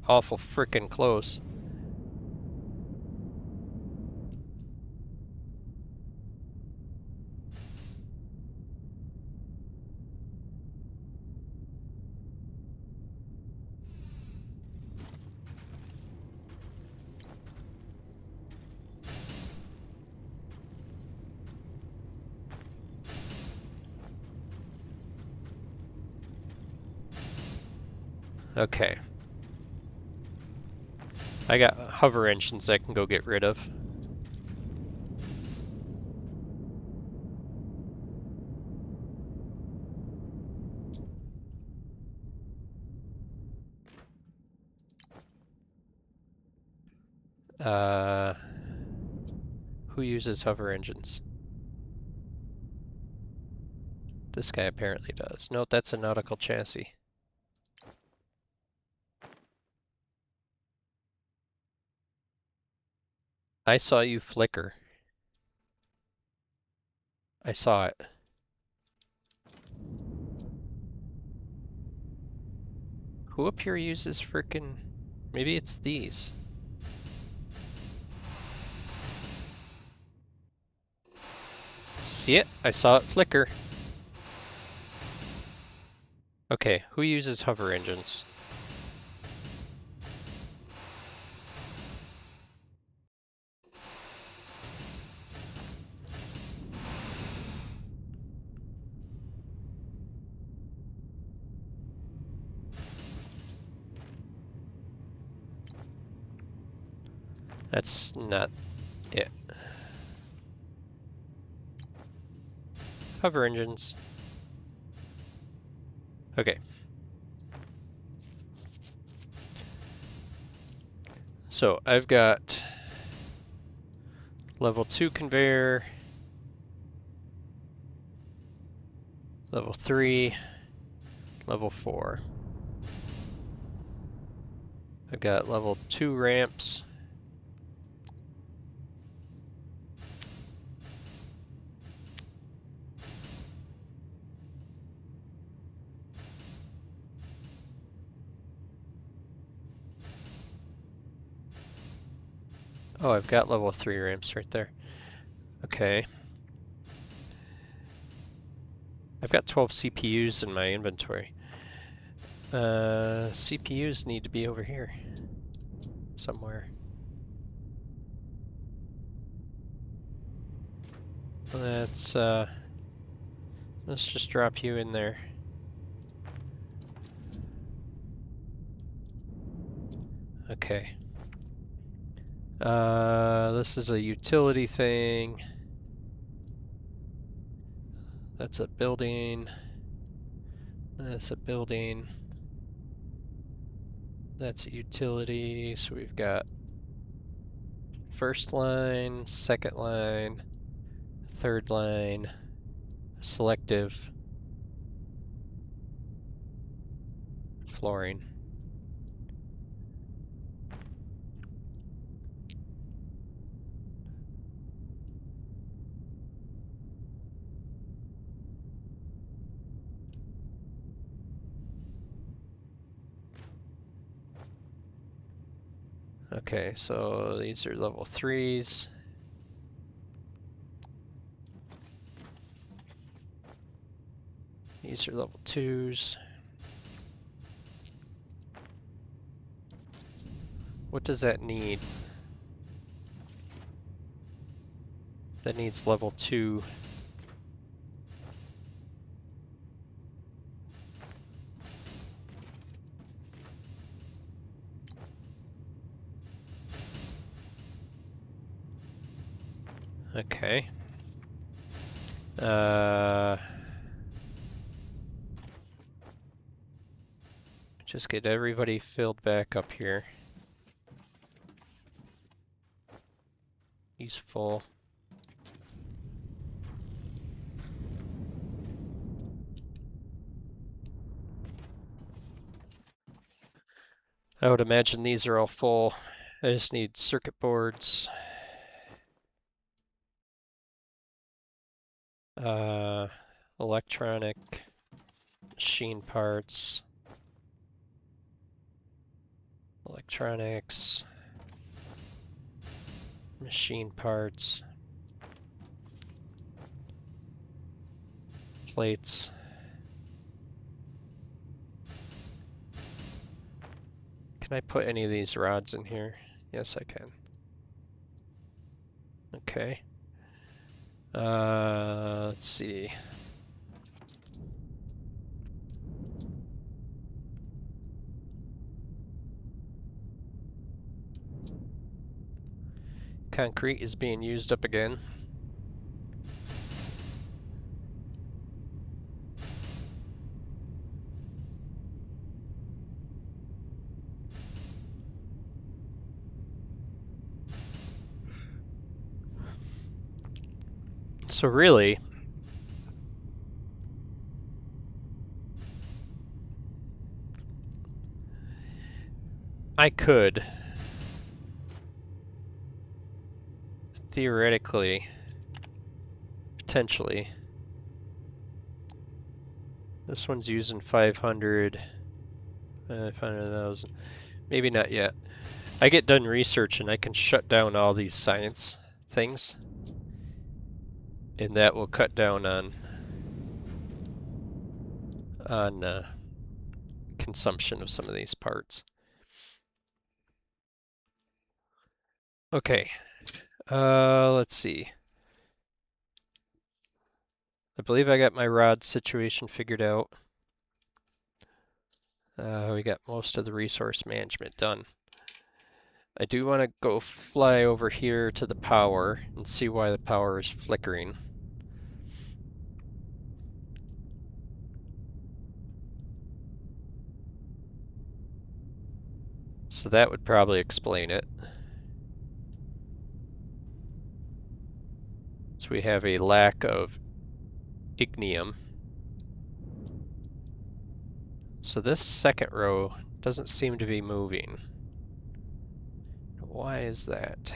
Awful frickin' close. Okay. I got hover engines I can go get rid of. Who uses hover engines? This guy apparently does. No, that's a nautical chassis. I saw you flicker. I saw it. Who up here uses frickin'... Maybe it's these. See it? I saw it flicker. Okay, who uses hover engines? That's not it. Hover engines. Okay. So I've got level 2 conveyor, level 3, level 4. I've got level 2 ramps. Oh, I've got level 3 ramps right there. Okay. I've got 12 CPUs in my inventory. CPUs need to be over here somewhere. Let's just drop you in there. Okay. This is a utility thing. That's a building. That's a building. That's a utility. So we've got first line, second line, third line, selective, flooring. Okay, so these are level 3s. These are level 2s. What does that need? That needs level 2. Okay. Just get everybody filled back up here. He's full. I would imagine these are all full. I just need circuit boards. Electronic, machine parts, electronics, machine parts, plates. Can I put any of these rods in here? Yes, I can. Okay. Let's see. Concrete is being used up again. So really, I could theoretically, potentially. This one's using 500, 500,000. Maybe not yet. I get done research and I can shut down all these science things. And that will cut down on consumption of some of these parts. Okay, let's see. I believe I got my rod situation figured out. We got most of the resource management done. I do want to go fly over here to the power and see why the power is flickering. So that would probably explain it. So we have a lack of ignium. So this second row doesn't seem to be moving. Why is that?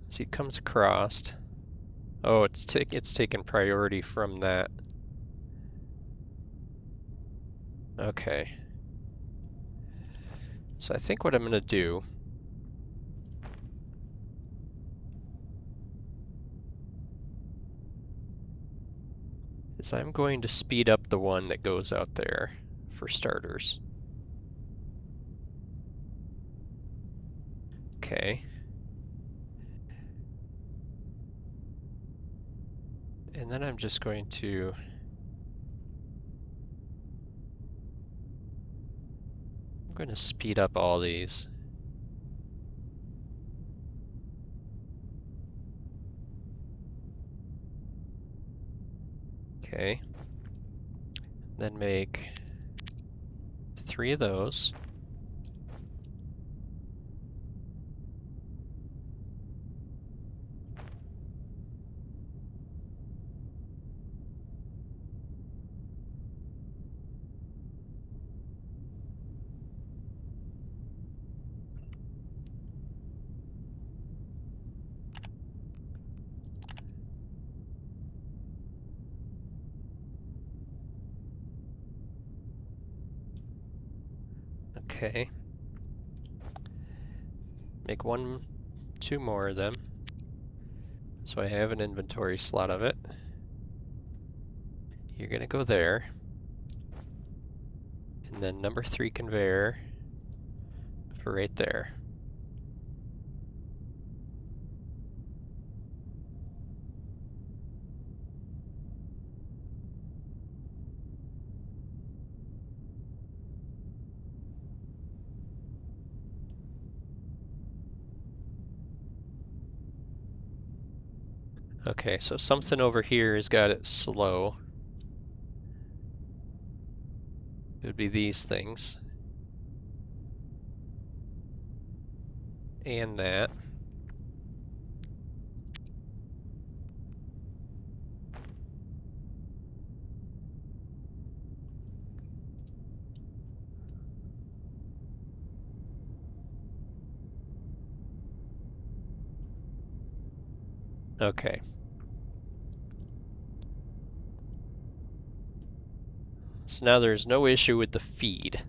So he comes across. Oh, it's taken priority from that. Okay. So I think what I'm gonna do is I'm going to speed up the one that goes out there for starters. Okay. And then I'm just going to speed up all these. Okay. Then make 3 of those. Okay. Make two more of them. So I have an inventory slot of it. You're gonna go there. And then number 3 conveyor for right there. Okay, so something over here has got it slow. It would be these things. And that. Okay. So now there's no issue with the feed.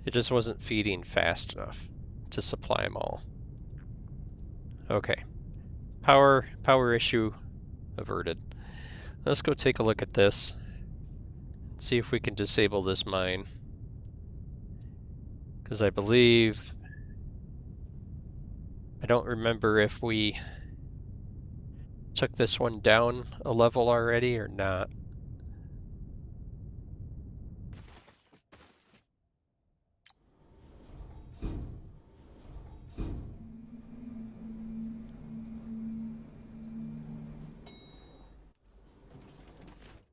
It just wasn't feeding fast enough to supply them all. Okay. Power issue averted. Let's go take a look at this. See if we can disable this mine. Because I don't remember if we took this one down a level already or not.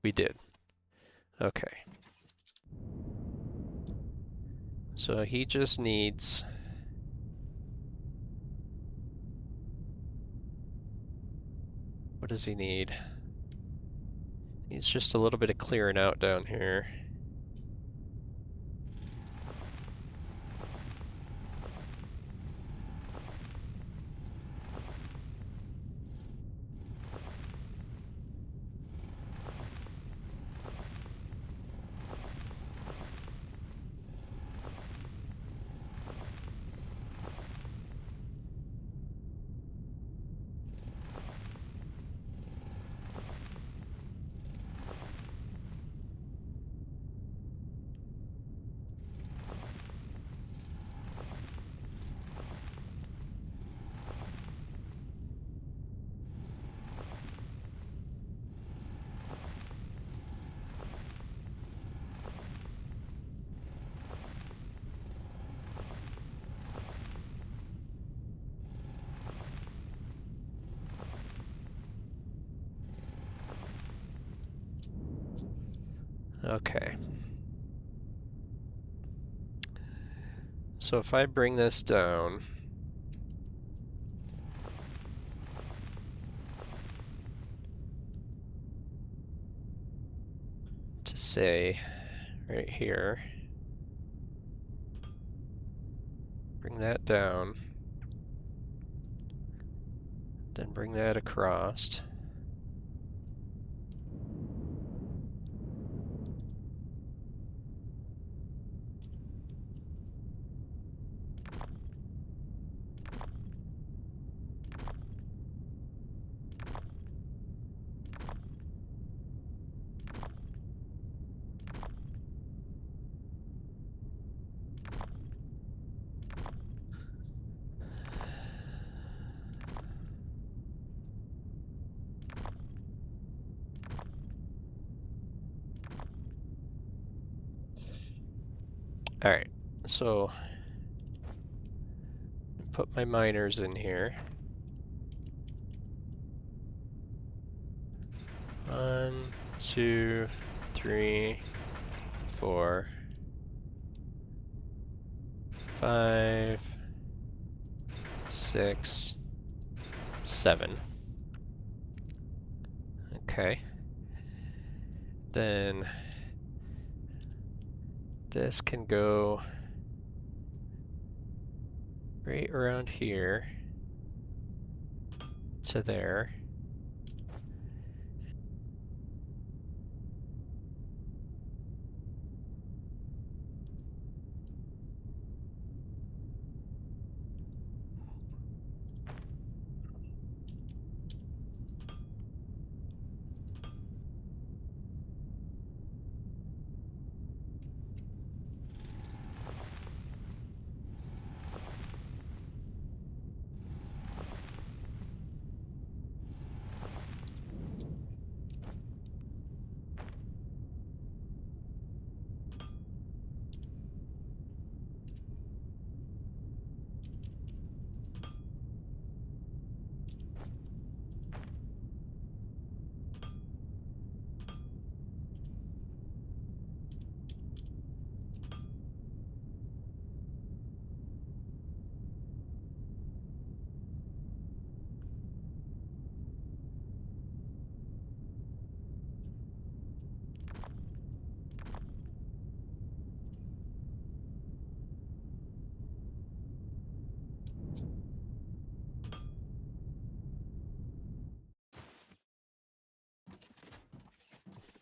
We did. Okay. So he just needs... What does he need? Needs just a little bit of clearing out down here. Okay. So if I bring this down, to say right here, bring that down, then bring that across. Alright, so put my miners in here. 1, 2, 3, 4, 5, 6, 7. Okay. Then this can go right around here to there.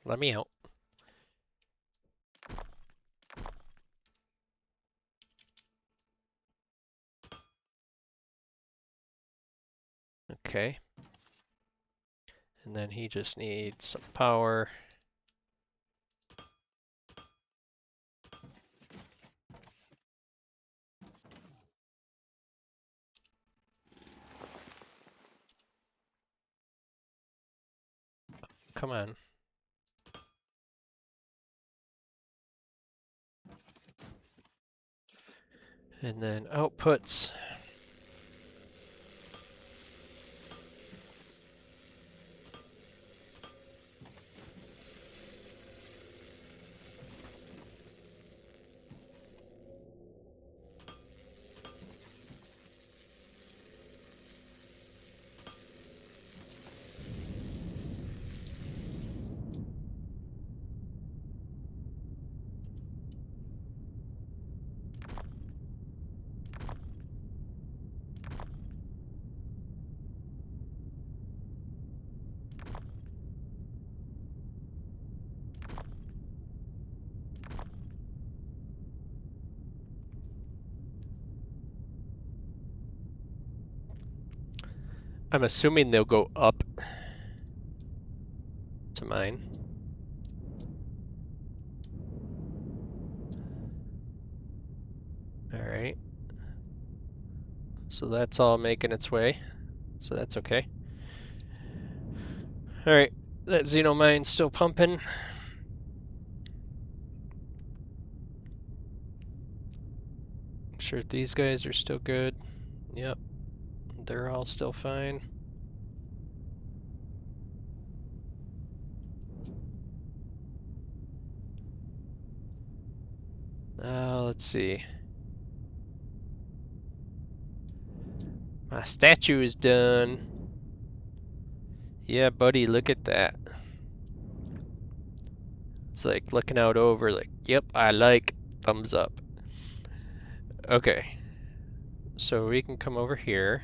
Let me out. Okay. And then he just needs some power. Come on. And then outputs. I'm assuming they'll go up to mine. Alright. So that's all making its way. So that's okay. Alright. That xenomine's still pumping. Make sure these guys are still good. Yep. They're all still fine. Let's see. My statue is done. Yeah, buddy, look at that. It's like looking out over, like, yep, I like, thumbs up. Okay. So we can come over here.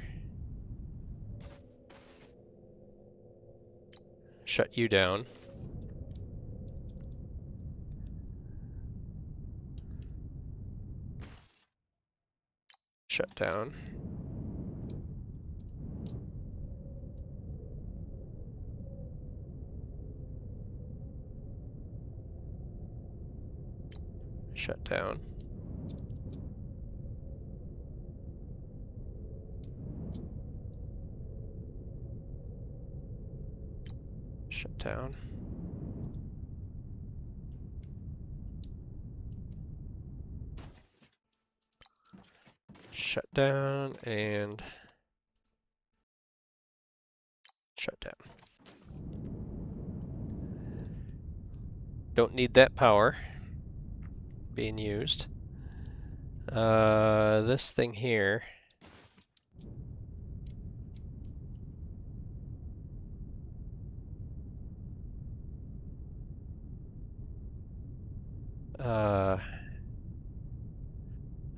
Shut you down. Shut down. Shut down. Shut down. Shut down and shut down. Don't need that power being used. This thing here.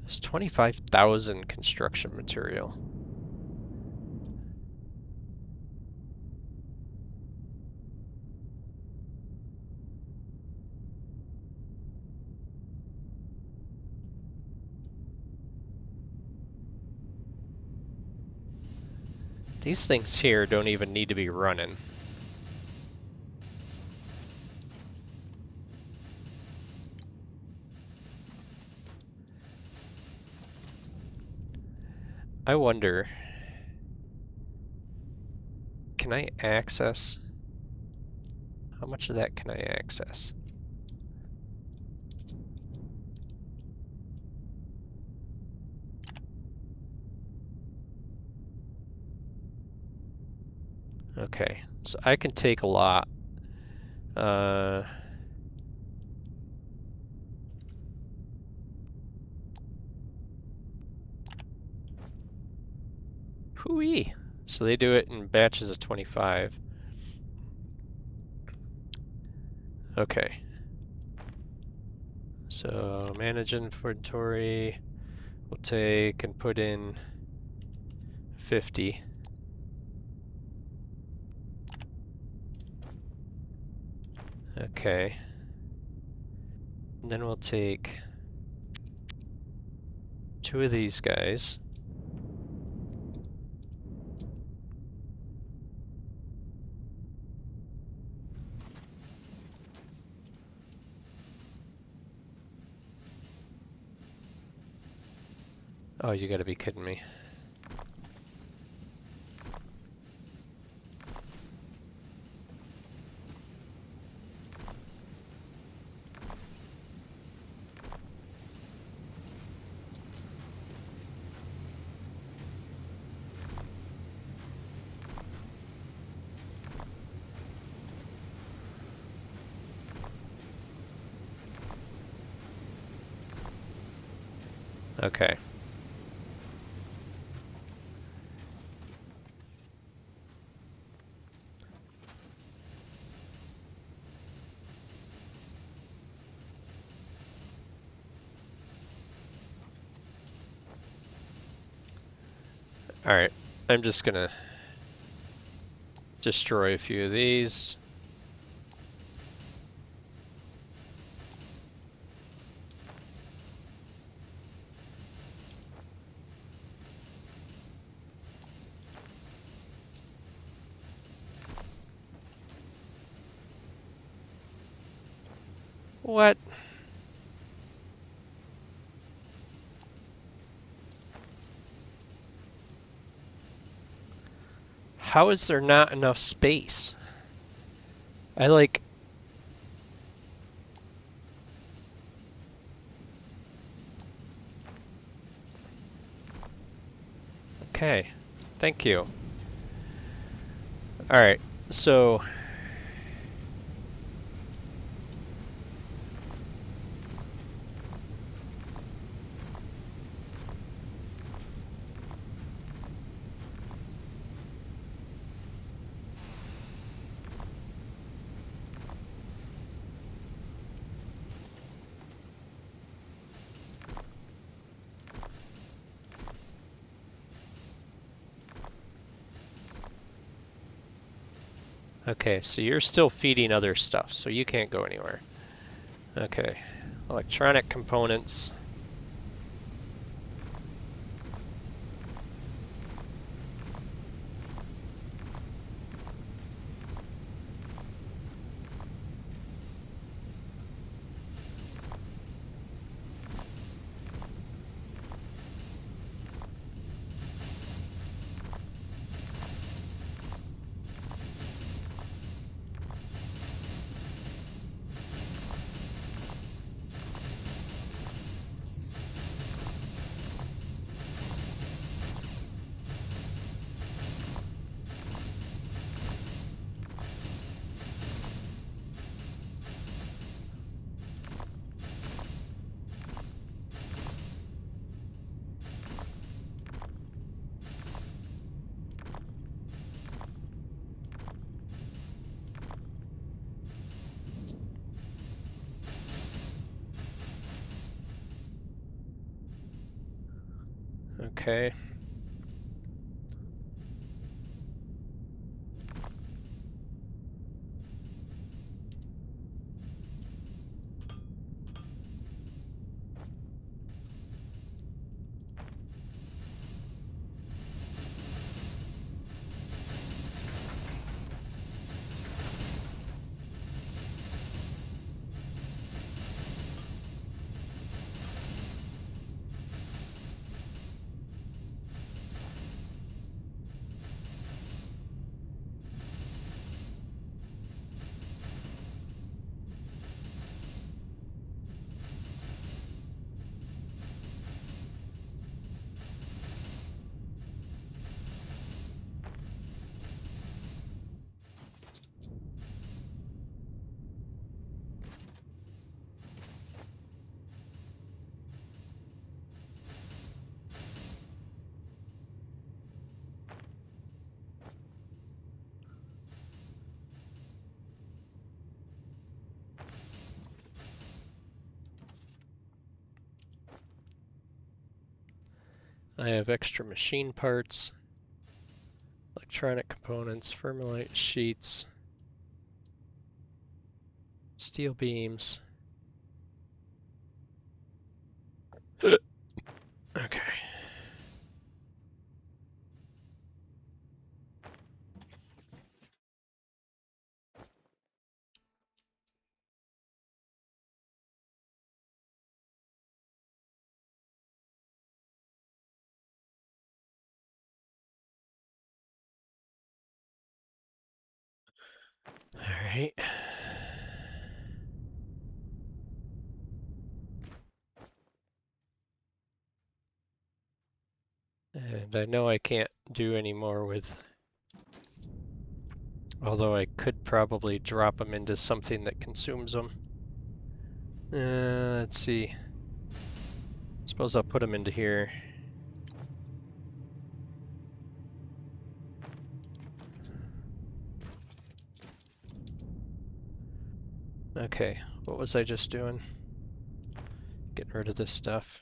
There's 25,000 construction material. These things here don't even need to be running. I wonder, can I access? How much of that can I access? Okay, so I can take a lot. Hooey! So they do it in batches of 25. Okay. So manage inventory. We'll take and put in 50. Okay. And then we'll take 2 of these guys. Oh, you gotta be kidding me. Okay. Alright, I'm just gonna destroy a few of these. What? How is there not enough space? I like... Okay, thank you. Alright, so... Okay, so you're still feeding other stuff, so you can't go anywhere. Okay, electronic components. Okay. I have extra machine parts, electronic components, Fermilite sheets. Steel beams. Okay. All right. And I know I can't do any more with, although I could probably drop them into something that consumes them. Let's see. Suppose I'll put them into here. Okay, what was I just doing? Getting rid of this stuff.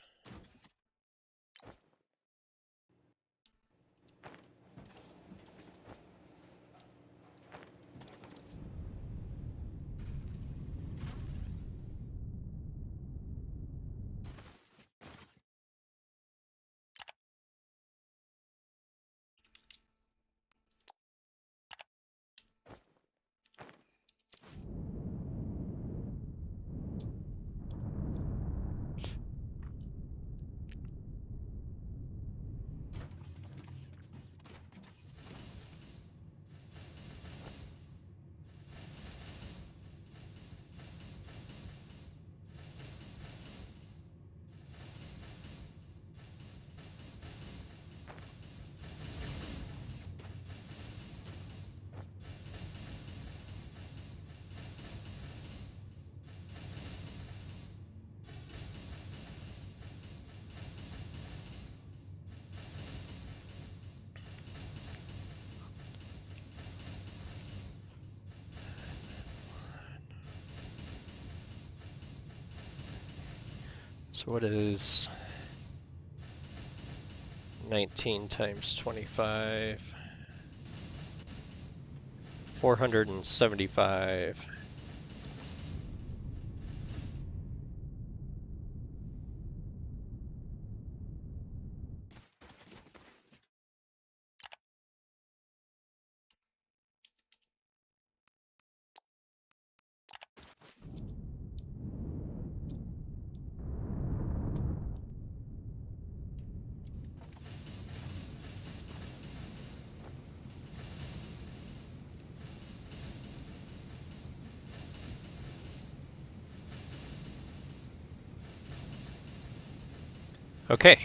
So what is 19 times 25? 475. Okay.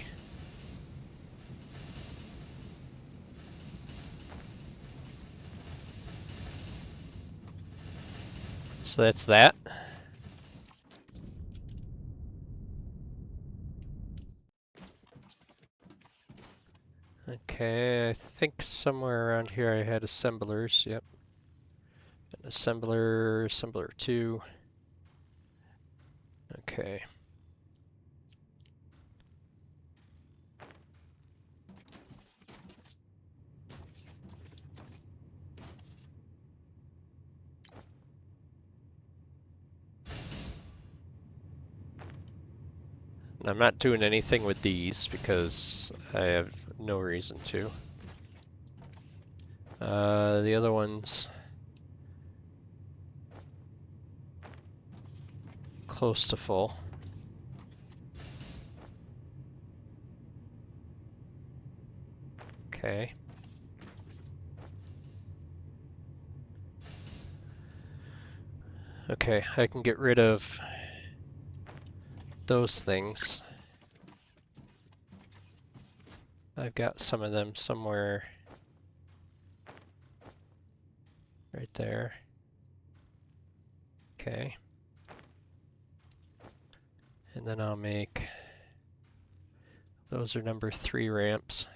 So that's that. Okay, I think somewhere around here I had assemblers. Yep. An assembler 2. Okay. And I'm not doing anything with these because I have no reason to. The other ones close to full. Okay. Okay, I can get rid of those things. I've got some of them somewhere right there. Okay. And then I'll make, those are number 3 ramps.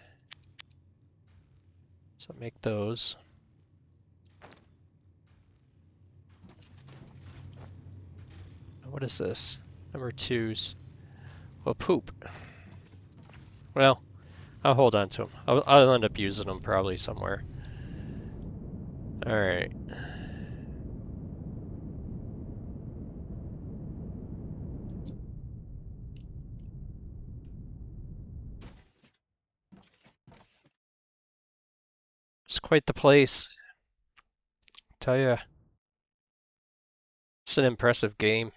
So make those. What is this? Number 2s. Well, poop. Well, I'll hold on to them. I'll end up using them probably somewhere. Alright. It's quite the place. Tell ya, it's an impressive game.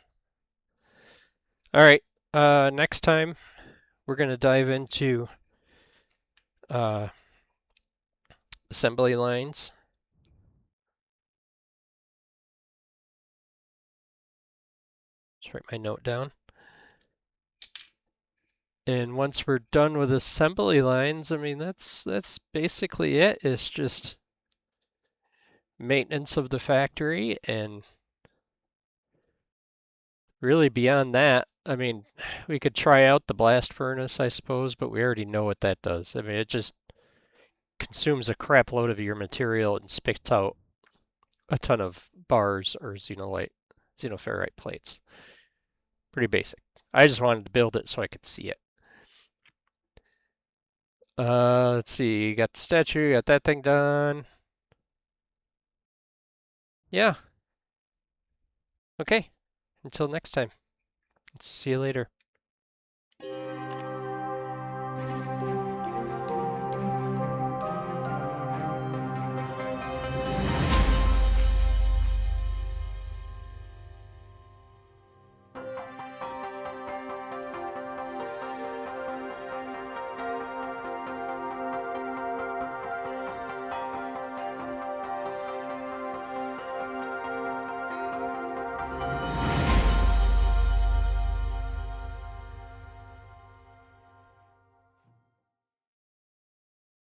All right, next time we're gonna dive into uh, assembly lines. Just write my note down. And once we're done with assembly lines, I mean that's basically it. It's just maintenance of the factory, and really beyond that, I mean, we could try out the blast furnace, I suppose, but we already know what that does. I mean, it just consumes a crap load of your material and spits out a ton of bars or xenoferrite plates. Pretty basic. I just wanted to build it so I could see it. Let's see, got the statue, got that thing done. Yeah, okay. Until next time. See you later.